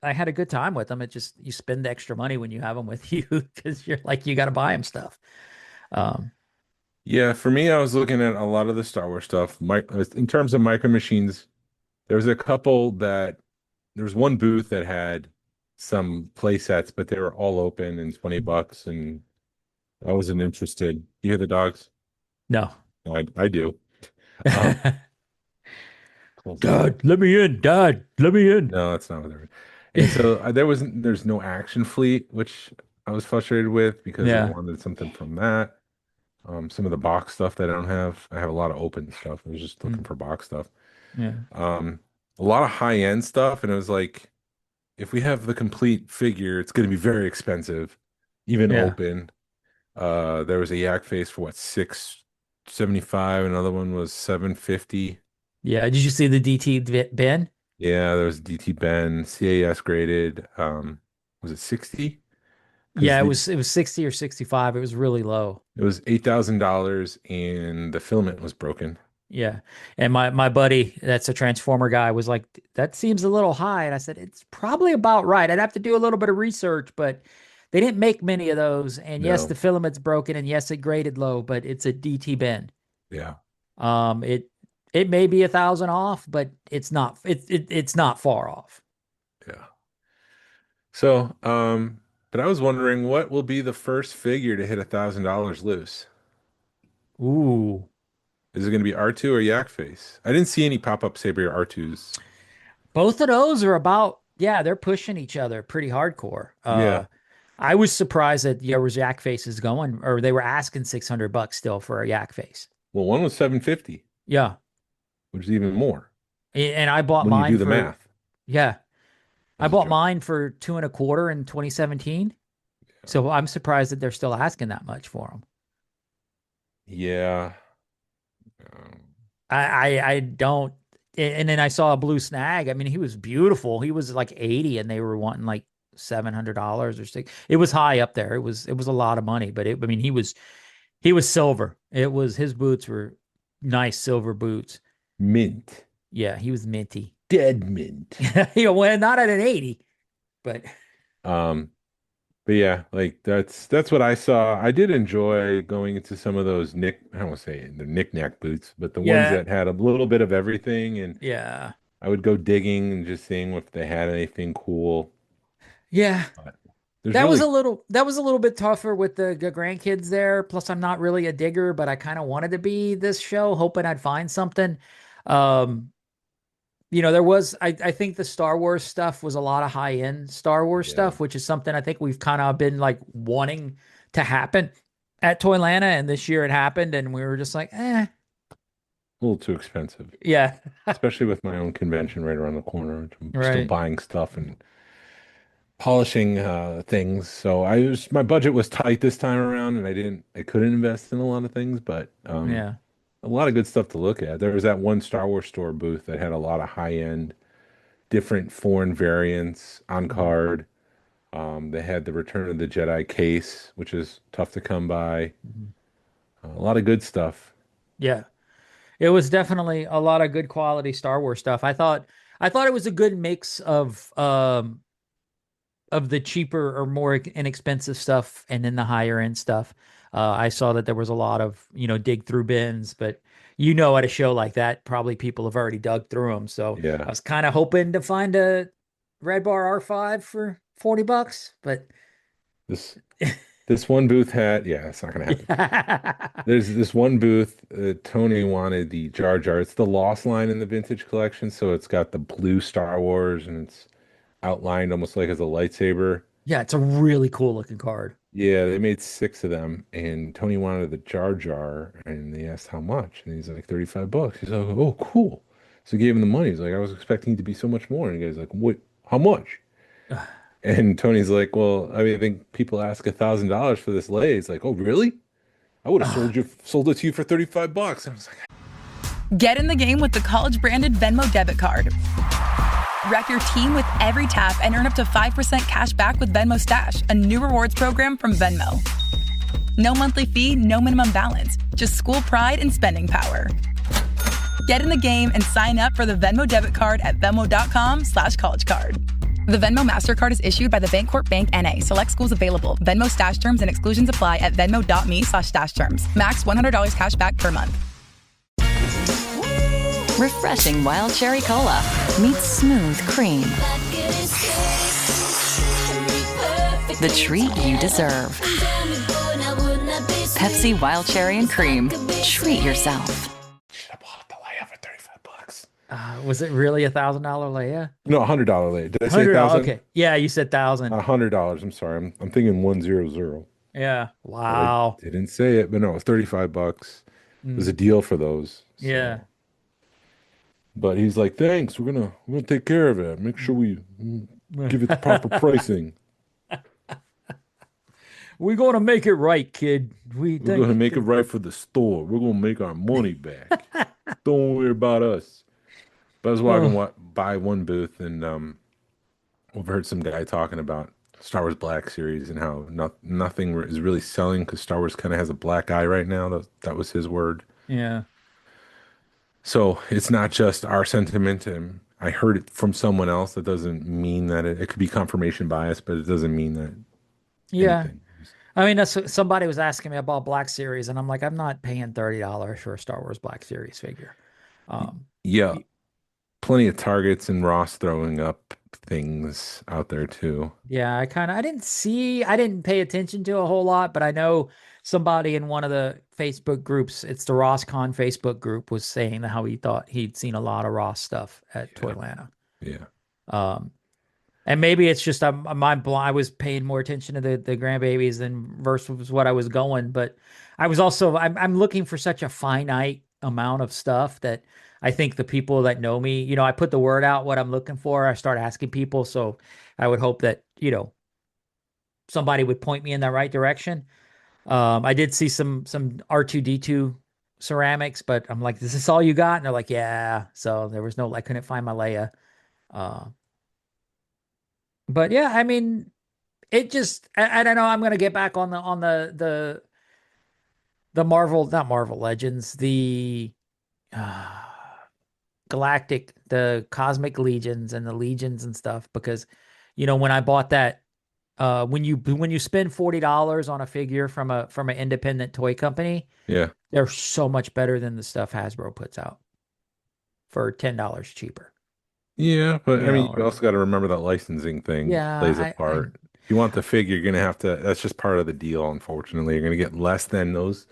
had a good time with them. It just, you spend extra money when you have them with you because you're like, you got to buy them stuff. Yeah, for me, I was looking at a lot of the Star Wars stuff. In terms of Micro Machines, there was a couple that there was one booth that had some play sets, but they were all open and $20, and I wasn't interested. You hear the dogs? No. I do. Dad, let me in. Dad, let me in. No, that's not what they're. And so there's no action fleet, which I was frustrated with because I wanted something from that. Some of the box stuff that I don't have. I have a lot of open stuff. I was just looking for box stuff. Yeah. A lot of high-end stuff, and it was like, if we have the complete figure, it's going to be very expensive, even open. There was a yak face for what, $675. Another one was $750. Yeah. Did you see the DT Ben? Yeah, there was DT Ben, CAS graded. Was it 60? Yeah, it was 60 or 65. It was really low. It was $8,000 and the filament was broken. Yeah. And my buddy, that's a Transformer guy, was like, that seems a little high. And I said, it's probably about right. I'd have to do a little bit of research, but they didn't make many of those. And yes, the filament's broken, and yes, it graded low, but it's a DT Ben. Yeah. It may be 1,000 off, but it's not far off. Yeah. So, but I was wondering, what will be the first figure to hit $1,000 loose? Ooh. Is it going to be R2 or Yak Face? I didn't see any pop-up Saber R2s. Both of those are about, they're pushing each other pretty hardcore. Yeah. I was surprised that there was Yak Faces going, or they were asking $600 still for a Yak Face. Well, one was $750. Yeah. Which is even more. And I bought when mine you do the math. Yeah. I bought mine for $2.25 in 2017. Yeah. So I'm surprised that they're still asking that much for them. Yeah. I don't. And then I saw a blue snag. I mean, he was beautiful. He was like 80 and they were wanting like $700 or $600. It was high up there. It was a lot of money, but he was silver. His boots were nice silver boots. Mint. Yeah, he was minty. Dead mint. Well, not at an 80, but yeah, like that's what I saw. I did enjoy going into some of those I don't want to say the knick-knack boots, but the ones that had a little bit of everything, and I would go digging and just seeing if they had anything cool. Yeah. That was a little bit tougher with the grandkids there. Plus, I'm not really a digger, but I kind of wanted to be this show, hoping I'd find something. There was, I think the Star Wars stuff was a lot of high-end Star Wars stuff, which is something I think we've kind of been like wanting to happen at Toylanta, and this year it happened, and we were just like, A little too expensive. Yeah. Especially with my own convention right around the corner. I'm still buying stuff and polishing things. So my budget was tight this time around, and I couldn't invest in a lot of things, but a lot of good stuff to look at. There was that one Star Wars store booth that had a lot of high-end, different foreign variants on card. They had the Return of the Jedi case, which is tough to come by. A lot of good stuff. Yeah. It was definitely a lot of good quality Star Wars stuff. I thought it was a good mix of the cheaper or more inexpensive stuff and then the higher end stuff. I saw that there was a lot of, dig through bins, but at a show like that, probably people have already dug through them. So I was kind of hoping to find a Red Bar R5 for $40, but this one booth had, it's not going to happen. There's this one booth, Tony wanted the Jar Jar. It's the Lost line in the vintage collection. So it's got the blue Star Wars and it's outlined almost like as a lightsaber. Yeah, it's a really cool looking card. Yeah, they made 6 of them, and Tony wanted the Jar Jar, and they asked how much, and he's like $35. He's like, oh, cool. So he gave him the money. He's like, I was expecting it to be so much more, and the guy's like, what? How much? And Tony's like, well, I think people ask $1,000 for this lei. He's like, oh, really? I would have sold it to you for $35. And I was like, get in the game with the college-branded Venmo debit card. Wreck your team with every tap and earn up to 5% cash back with Venmo Stash, a new rewards program from Venmo. No monthly fee, no minimum balance, just school pride and spending power. Get in the game and sign up for the Venmo debit card at venmo.com/collegecard. The Venmo MasterCard is issued by the Bancorp Bank N.A. Select schools available. Venmo stash terms and exclusions apply at venmo.me/stash terms. Max $100 cash back per month. Refreshing wild cherry cola meets smooth cream. The treat you deserve. Pepsi Wild Cherry and Cream. Treat yourself. Was it really $1,000 Leia? No, $100 Leia. Did I say $1,000? Okay. Yeah, you said $1,000. $100. I'm sorry. I'm thinking 100. Yeah. Wow. I didn't say it, but no, it was $35. It was a deal for those. So. Yeah. But he's like, thanks. We're gonna take care of it. Make sure we give it the proper pricing. We're gonna make it right, kid. We're gonna make it right for the store. We're gonna make our money back. Don't worry about us. But I was walking by one booth and overheard some guy talking about Star Wars Black Series and how nothing is really selling because Star Wars kind of has a black eye right now. That was his word. Yeah. So it's not just our sentiment. And I heard it from someone else. That doesn't mean that it could be confirmation bias, but it doesn't mean that. Yeah. Anything. I mean, somebody was asking me about Black Series, and I'm like, I'm not paying $30 for a Star Wars Black Series figure. Yeah. Plenty of Targets and Ross throwing up things out there too. Yeah, I didn't pay attention to a whole lot, but I know somebody in one of the Facebook groups, it's the RossCon Facebook group, was saying how he thought he'd seen a lot of Ross stuff at Toylanta. Yeah. And maybe it's just I was paying more attention to the grandbabies than versus what I was going, but I was also I'm looking for such a finite amount of stuff that I think the people that know me, I put the word out what I'm looking for. I start asking people, so I would hope that somebody would point me in the right direction. I did see some R2D2 ceramics, but I'm like, is this all you got? And they're like, yeah. So there was I couldn't find my Leia. But yeah, I mean, it just, I don't know. I'm going to get back on the Marvel, not Marvel Legends, the Galactic, the Cosmic Legions and the Legions and stuff, because, when I bought that, when you spend $40 on a figure from an independent toy company, yeah, they're so much better than the stuff Hasbro puts out for $10 cheaper. Yeah, but I mean, you also got to remember that licensing thing plays a part. If you want the figure, you're going to have to, that's just part of the deal, unfortunately. You're going to get less than those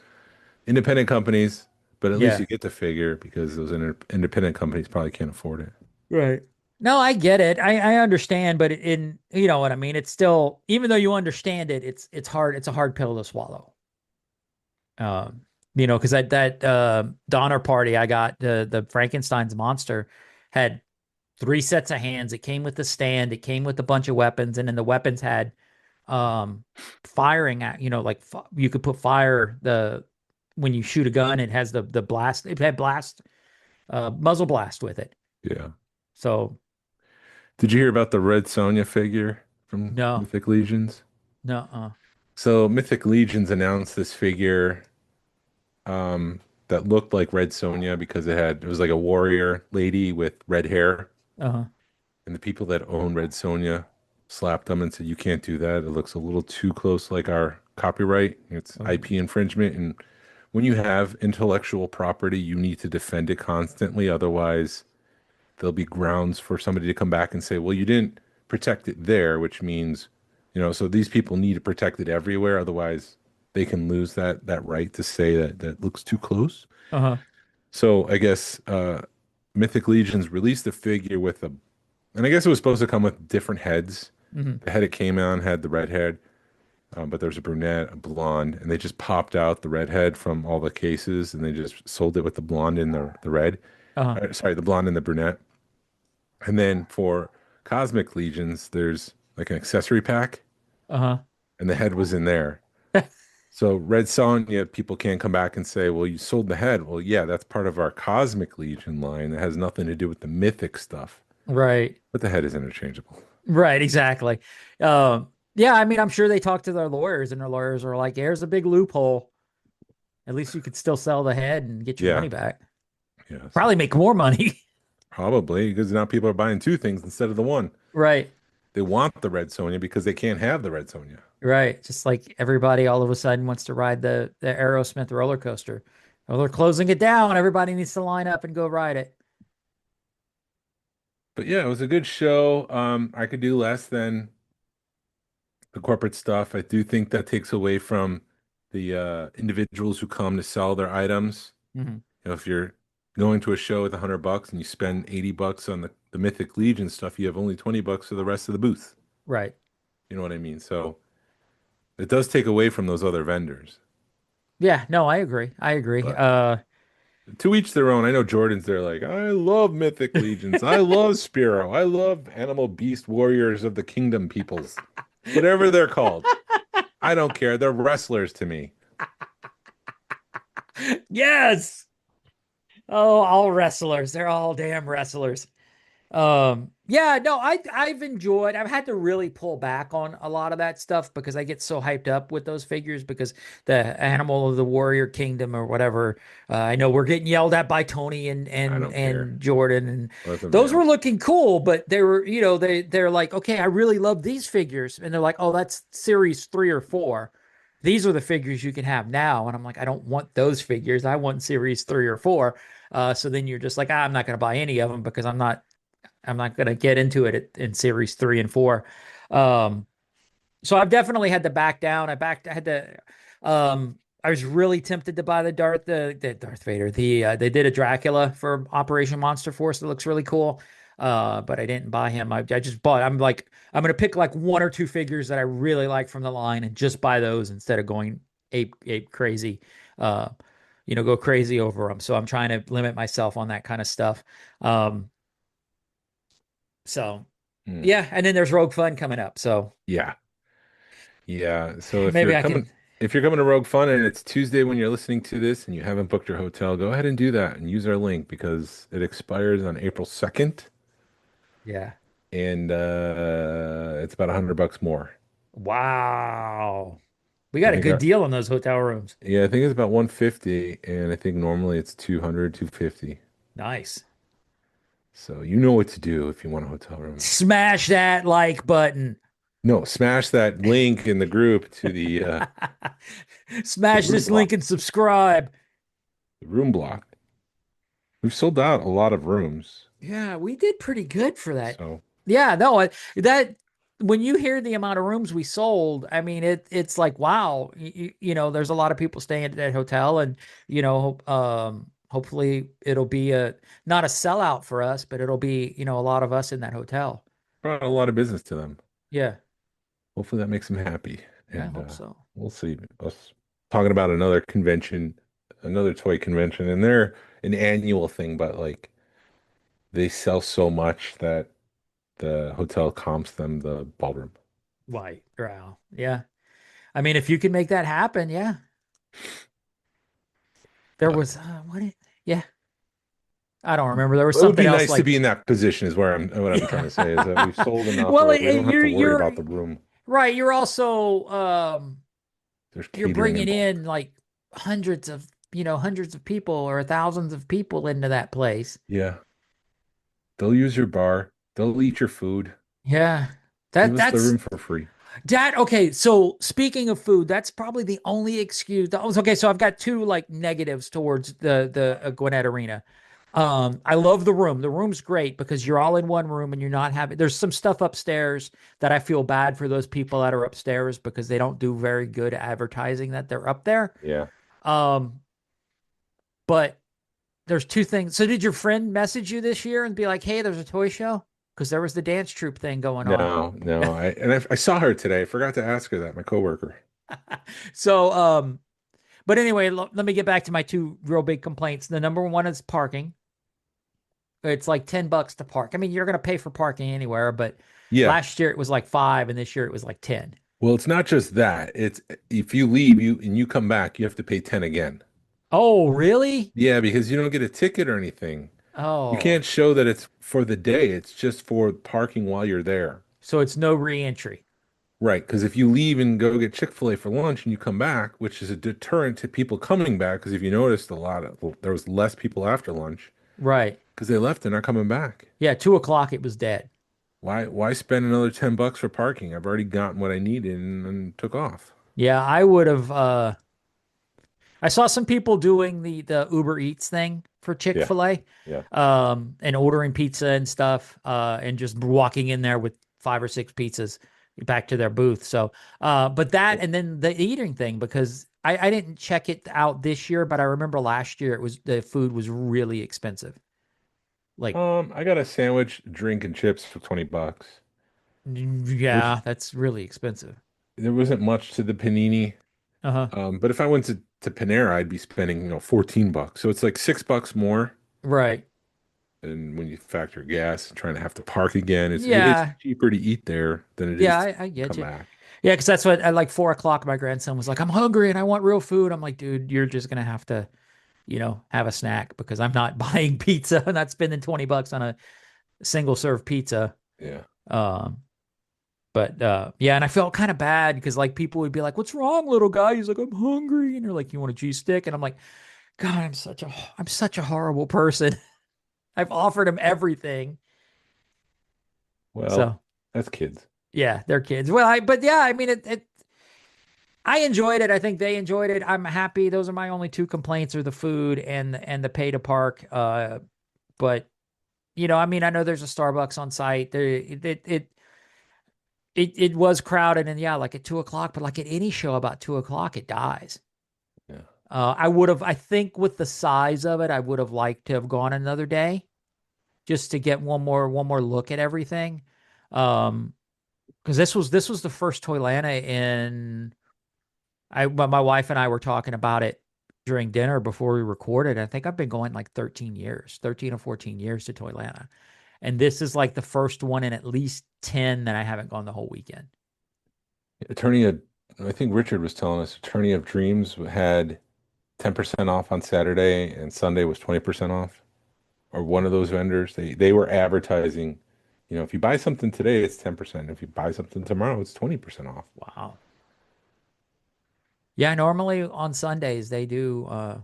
independent companies, but at least you get the figure because those independent companies probably can't afford it. Right. No, I get it. I understand, but you know what I mean? It's still, even though you understand it, it's hard. It's a hard pill to swallow. Because that Donner Party, I got the Frankenstein's monster had 3 sets of hands. It came with the stand. It came with a bunch of weapons, and then the weapons had firing at, you could put fire when you shoot a gun. It has the blast. It had muzzle blast with it. Yeah. So. Did you hear about the Red Sonja figure from Mythic Legions? No. So Mythic Legions announced this figure that looked like Red Sonja because it was like a warrior lady with red hair. Uh-huh. And the people that own Red Sonja slapped them and said, you can't do that. It looks a little too close like our copyright. It's IP infringement. And when you have intellectual property, you need to defend it constantly. Otherwise, there'll be grounds for somebody to come back and say, well, you didn't protect it there, which means, so these people need to protect it everywhere. Otherwise, they can lose that right to say that looks too close. Uh-huh. So I guess Mythic Legions released a figure with and I guess it was supposed to come with different heads. Mm-hmm. The head it came on had the red head, but there's a brunette, a blonde, and they just popped out the red head from all the cases, and they just sold it with the blonde and the red. Uh-huh. Sorry, the blonde and the brunette. And then for Cosmic Legions, there's like an accessory pack. Uh-huh. And the head was in there. So Red Sonja, people can't come back and say, well, you sold the head. Well, yeah, that's part of our Cosmic Legion line. That has nothing to do with the mythic stuff. Right. But the head is interchangeable. Right, exactly. Yeah, I mean, I'm sure they talked to their lawyers, and their lawyers are like, here's a big loophole. At least you could still sell the head and get your money back. Yes. Probably make more money. Probably because now people are buying two things instead of the one. Right. They want the Red Sonja because they can't have the Red Sonja. Right. Just like everybody all of a sudden wants to ride the Aerosmith roller coaster. Well, they're closing it down. Everybody needs to line up and go ride it. But yeah, it was a good show. I could do less than the corporate stuff. I do think that takes away from the individuals who come to sell their items. Mm-hmm. If you're going to a show with $100 and you spend $80 on the Mythic Legion stuff, you have only $20 for the rest of the booth. Right. You know what I mean? So it does take away from those other vendors. Yeah, no, I agree. I agree. But to each their own. I know Jordan's there like, I love Mythic Legions. I love Spiro. I love Animal Beast Warriors of the Kingdom peoples. Whatever they're called. I don't care. They're wrestlers to me. Yes. Oh, all wrestlers. They're all damn wrestlers. Yeah, no, I've enjoyed. I've had to really pull back on a lot of that stuff because I get so hyped up with those figures because the Animal of the Warrior Kingdom or whatever. I know we're getting yelled at by Tony and Jordan, and those were looking cool, but they were, they're like, okay, I really love these figures, and they're like, oh, that's series 3 or 4. These are the figures you can have now, and I'm like, I don't want those figures. I want series 3 or 4. So then you're just like, I'm not going to buy any of them because I'm not going to get into it in series 3 and 4. So I've definitely had to back down. I was really tempted to buy the Darth Vader. They did a Dracula for Operation Monster Force that looks really cool. But I didn't buy him. I just bought, I'm going to pick like 1 or 2 figures that I really like from the line and just buy those instead of going ape crazy, go crazy over them. So I'm trying to limit myself on that kind of stuff. Yeah, and then there's Rogue Fun coming up. So yeah. So if maybe if you're coming to Rogue Fun and it's Tuesday when you're listening to this and you haven't booked your hotel, go ahead and do that and use our link because it expires on April 2nd. Yeah. And it's about $100 more. Wow. We got a good deal on those hotel rooms. Yeah, I think it's about 150 and I think normally it's 200, 250. Nice. So you know what to do if you want a hotel room. Smash that like button. No, smash that link in the group to the smash this link and subscribe. The room block. We've sold out a lot of rooms. Yeah, we did pretty good for that. So yeah, no, that when you hear the amount of rooms we sold, I mean, it's like, wow, there's a lot of people staying at that hotel, and hopefully it'll be not a sellout for us, but it'll be, a lot of us in that hotel. Brought a lot of business to them. Yeah. Hopefully that makes them happy. And I hope so. We'll see. Us talking about another convention, another toy convention, and they're an annual thing, but like they sell so much that the hotel comps them the ballroom. Right. Wow. Yeah. I mean, if you can make that happen, yeah. There was yeah. I don't remember. There was something else. It would be nice to be in that position. Is what I'm trying to say. Is that we've sold enough. Well, we don't have to worry about the room. Right. You're also you're bringing involved. in like hundreds of people or thousands of people into that place. Yeah. They'll use your bar. They'll eat your food. Yeah. That's the room for free. Okay, so speaking of food, that's probably the only excuse. Okay, so I've got 2 like negatives towards the Gwinnett Arena. I love the room. The room's great because you're all in one room and you're not having. There's some stuff upstairs that I feel bad for those people that are upstairs because they don't do very good advertising that they're up there. Yeah. But there's 2 things. So did your friend message you this year and be like, "Hey, there's a toy show"? Because there was the dance troupe thing going on. No. I saw her today. I forgot to ask her that, my coworker. So, but anyway, let me get back to my 2 real big complaints. The number one is parking. It's like $10 to park. I mean, you're going to pay for parking anywhere, but last year it was like 5 and this year it was like 10. Well, it's not just that. It's if you leave and you come back, you have to pay 10 again. Oh, really? Yeah, because you don't get a ticket or anything. Oh. You can't show that it's for the day. It's just for parking while you're there. So it's no re-entry. Right, because if you leave and go get Chick-fil-A for lunch and you come back, which is a deterrent to people coming back, because if you noticed there was less people after lunch. Right. because they left and are coming back. Yeah, 2 o'clock it was dead. Why spend another $10 for parking? I've already gotten what I needed and took off. Yeah, I would have I saw some people doing the Uber Eats thing for Yeah, Chick-fil-A, yeah. and ordering pizza and stuff, and just walking in there with 5 or 6 pizzas back to their booth. So, but that and then the eating thing, because I didn't check it out this year, but I remember last year the food was really expensive. Like, I got a sandwich, drink, and chips for $20, which yeah, that's really expensive. there wasn't much to the panini. Uh-huh. But if I went to Panera, I'd be spending, $14. So it's like $6 more. Right. And when you factor gas and trying to have to park again, it's Yeah. cheaper to eat there than it Yeah, is to I get come you. back. Yeah, because that's what at like 4 o'clock, my grandson was like, I'm hungry and I want real food. I'm like, dude, you're just gonna have to, have a snack because I'm not buying pizza. I'm not spending $20 on a single serve pizza. Yeah. Um, but yeah, and I felt kind of bad because like people would be like, "What's wrong, little guy?" He's like, "I'm hungry," and they're like, "You want a cheese stick?" And I'm like, God, I'm such a horrible person. I've offered him everything. Well, So that's kids. yeah, they're kids. Well, but yeah, I mean, I enjoyed it. I think they enjoyed it. I'm happy. Those are my only two complaints are the food and the pay to park. But I mean, I know there's a Starbucks on site. It was crowded, and yeah, like at 2 o'clock, but like at any show about 2 o'clock, it dies. Yeah. I think with the size of it, I would have liked to have gone another day just to get one more look at everything. Because this was the first Toylanta in my wife and I were talking about it during dinner before we recorded. I think I've been going like 13 years, 13 or 14 years to Toylanta. And this is like the first one in at least 10 that I haven't gone the whole weekend. I think Richard was telling us Attorney of Dreams had 10% off on Saturday and Sunday was 20% off. Or one of those vendors, they were advertising, if you buy something today, it's 10%. If you buy something tomorrow, it's 20% off. Wow. Yeah, normally on Sundays they do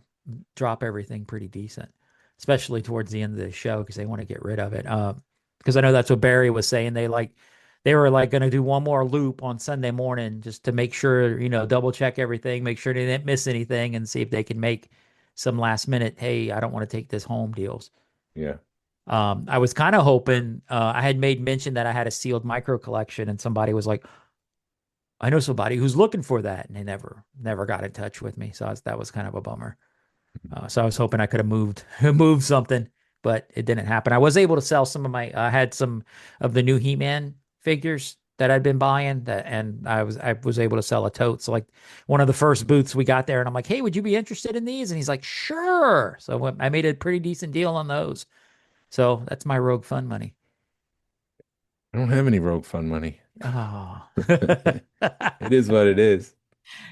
drop everything pretty decent, especially towards the end of the show because they want to get rid of it. Because I know that's what Barry was saying. They were like going to do one more loop on Sunday morning just to make sure, double check everything, make sure they didn't miss anything, and see if they can make some last minute, hey, I don't want to take this home deals. Yeah. I was kind of hoping I had made mention that I had a sealed micro collection, and somebody was like, I know somebody who's looking for that, and they never got in touch with me. So that was kind of a bummer. So I was hoping I could have moved something, but it didn't happen. I was able to sell I had some of the new He-Man figures that I'd been buying and I was able to sell a tote. So like one of the first booths we got there, and I'm like, hey, would you be interested in these? And he's like, sure. So I made a pretty decent deal on those. So that's my Rogue Fun money. I don't have any Rogue Fun money. Oh. It is what it is.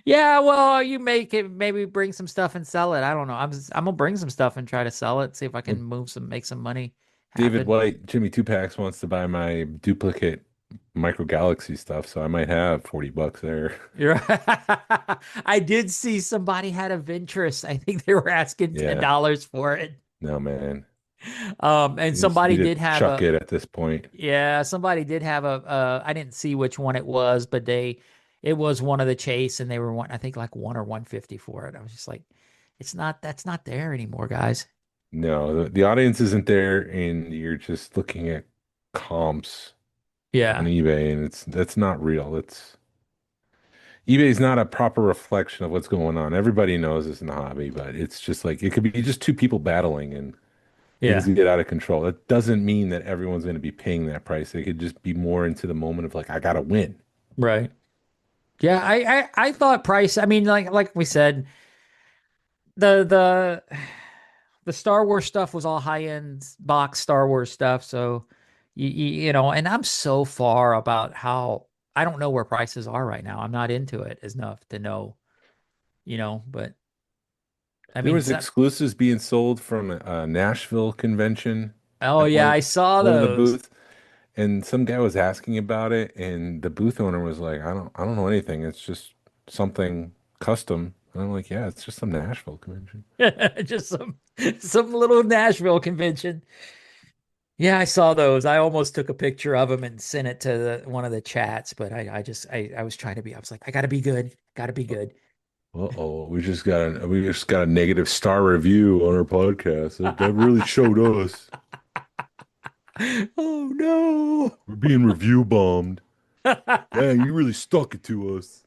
Yeah, well, you make it, maybe bring some stuff and sell it. I don't know. I'm gonna bring some stuff and try to sell it, see if I can make some money David happen. White, Jimmy Tupacs wants to buy my duplicate Micro Galaxy stuff, so I might have $40 there. You're I did see somebody had a Ventress. I think they were asking Yeah. $10 for it. No, man. And somebody did have chuck it at this point. Yeah, somebody did have I didn't see which one it was, but it was one of the Chase, and they were I think like 1 or 150 for it. I was just like, that's not there anymore, guys. No, the audience isn't there, and you're just looking at comps Yeah. on eBay, and that's not real. eBay is not a proper reflection of what's going on. Everybody knows this in the hobby, but it's just like it could be just two people battling and things get out of control. That doesn't mean that everyone's going to be paying that price. They could just be more into the moment of like, I gotta win. Right. Yeah, I thought price. I mean, like we said, the the Star Wars stuff was all high end box Star Wars stuff. So and I'm so far about how I don't know where prices are right now. I'm not into it enough to know, but I There mean, was exclusives being sold from a Nashville convention oh at yeah, I saw one of the those. booths, and some guy was asking about it, and the booth owner was like, I don't know anything. It's just something custom. And I'm like, yeah, it's just some Nashville convention. Just some Some little Nashville convention. Yeah, I saw those. I almost took a picture of them and sent it to one of the chats, but I was trying to be. I was like, I gotta be good. Gotta be good. Uh-oh, we just got a negative star review on our podcast. That really showed us. Oh no. We're being review bombed. Dang, you really stuck it to us.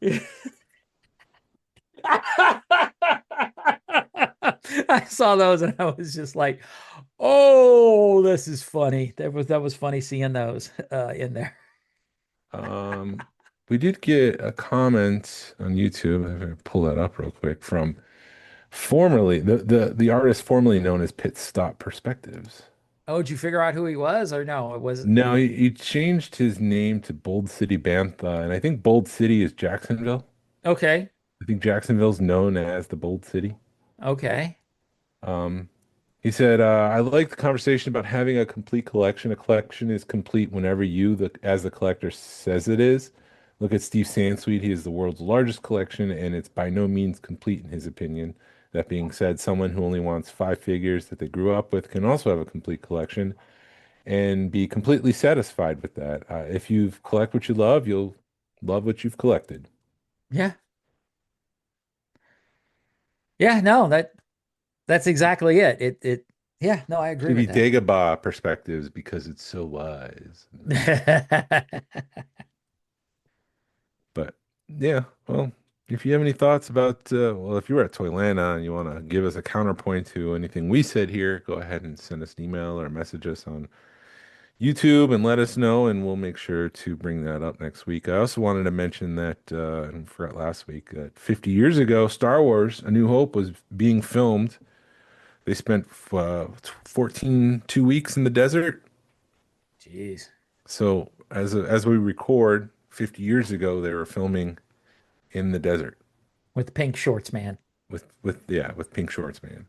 I saw those and I was just like, "Oh, this is funny." That was funny seeing those in there. We did get a comment on YouTube. I'm gonna pull that up real quick from formerly the artist formerly known as Pit Stop Perspectives. Oh, did you figure out who he was or no? It wasn't. No, he changed his name to Bold City Bantha, and I think Bold City is Jacksonville. Okay. I think Jacksonville's known as the Bold City. Okay. Um, he said, I like the conversation about having a complete collection. A collection is complete whenever as the collector says it is. Look at Steve Sansweet. He is the world's largest collection, and it's by no means complete in his opinion. That being said, someone who only wants 5 figures that they grew up with can also have a complete collection and be completely satisfied with that. If you collect what you love, you'll love what you've collected. Yeah. Yeah, no, that's exactly it. Yeah, no, I agree with that. Dagobah Perspectives because it's so wise. But yeah, well, if you have any thoughts about, if you were at Toylanta and you want to give us a counterpoint to anything we said here, go ahead and send us an email or message us on YouTube and let us know, and we'll make sure to bring that up next week. I also wanted to mention that, and I forgot last week, that 50 years ago, Star Wars: A New Hope was being filmed. They spent 2 weeks in the desert. Jeez. So as we record, 50 years ago, they were filming in the desert with pink shorts, man. With pink shorts, man.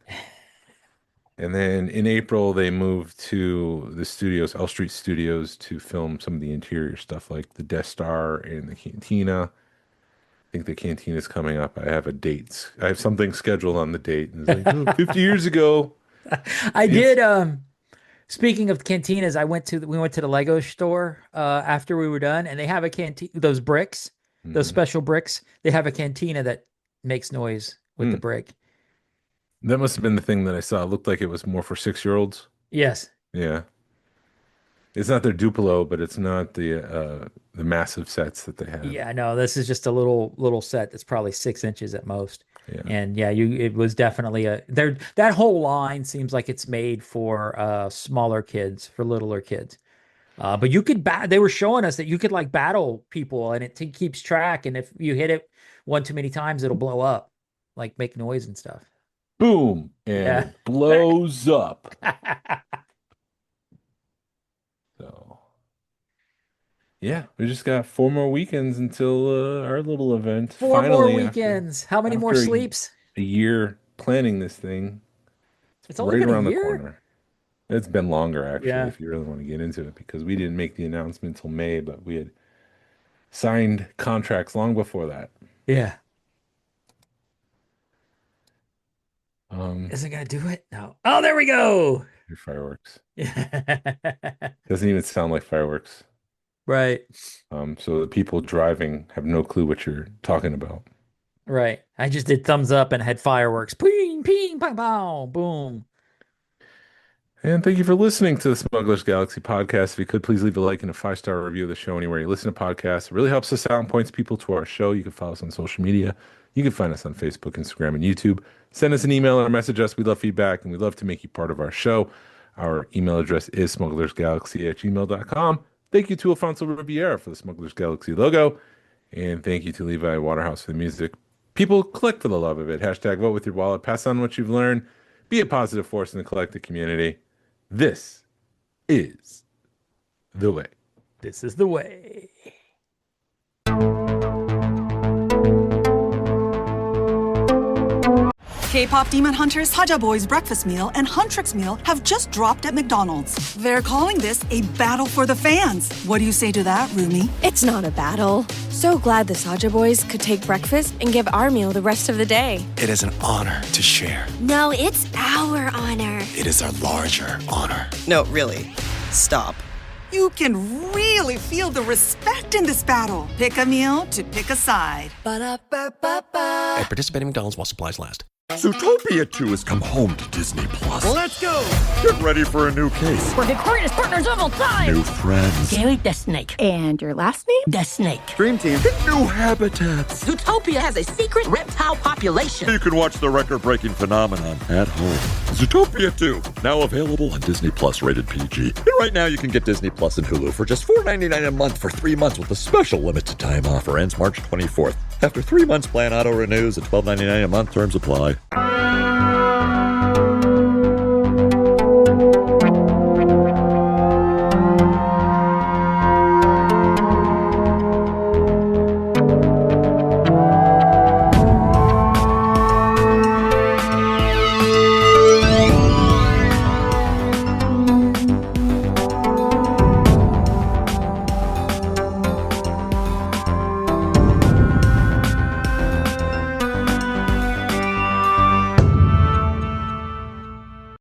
And then in April, they moved to the studios, L Street Studios, to film some of the interior stuff like the Death Star and the Cantina. I think the Cantina is coming up. I have a date. I have something scheduled on the date. And it's like, 50 years ago. I did. Speaking of cantinas, we went to the Lego store after we were done, and they have a cantina. Those bricks, those special bricks. They have a cantina that makes noise with the brick. That must have been the thing that I saw. It looked like it was more for 6-year-olds. Yes. Yeah. It's not their Duplo, but it's not the massive sets that they have. Yeah, no, this is just a little set that's probably 6 inches at most. Yeah. And yeah, it was definitely that whole line seems like it's made for smaller kids, for littler kids. But you could they were showing us that you could like battle people and it keeps track, and if you hit it one too many times, it'll blow up, like make noise and stuff. Boom, and it blows up. So, yeah, we just got 4 more weekends until our little event. 4 more weekends. How many more sleeps? A year planning this thing. It's only been around a year? the corner. It's been longer, actually, if you really want to get into it, because we didn't make the announcement until May, but we had signed contracts long before that. Yeah. Is it gonna do it? No. Oh, there we go. Your fireworks. Doesn't even sound like fireworks. Right. So the people driving have no clue what you're talking about. Right. I just did thumbs up and had fireworks. Ping, ping, pow, pow, boom. And thank you for listening to the Smuggler's Galaxy podcast. If you could, please leave a like and a 5-star review of the show anywhere you listen to podcasts. It really helps us out and points people to our show. You can follow us on social media. You can find us on Facebook, Instagram, and YouTube. Send us an email or message us. We love feedback, and we'd love to make you part of our show. Our email address is smugglersgalaxy@gmail.com. Thank you to Alfonso Riviera for the Smuggler's Galaxy logo. And thank you to Levi Waterhouse for the music. People, collect for the love of it. Hashtag vote with your wallet. Pass on what you've learned. Be a positive force in the collective community. This is the way. This is the way. K-pop Demon Hunters Haja Boys breakfast meal and Huntrix meal have just dropped at McDonald's. They're calling this a battle for the fans. What do you say to that, Rumi? It's not a battle. So glad the Saja Boys could take breakfast and give our meal the rest of the day. It is an honor to share. No, it's our honor. honor. It is our larger honor. No, really. Stop. You can really feel the respect in this battle. Pick a meal to pick a side. Ba-da-ba-ba-ba. At participating McDonald's while supplies last. Zootopia 2 has come home to Disney+. Let's go! Get ready for a new case. We're victorious partners of all time! New friends. Gary the Snake. And your last name? The Snake. Dream Team. Get new habitats. Zootopia has a secret reptile population. You can watch the record-breaking phenomenon at home. Zootopia 2, now available on Disney+, rated PG. And right now you can get Disney Plus and Hulu for just $4.99 a month for 3 months with a special limited time offer. Ends March 24th. After 3 months, plan auto renews at $12.99 a month. Terms apply.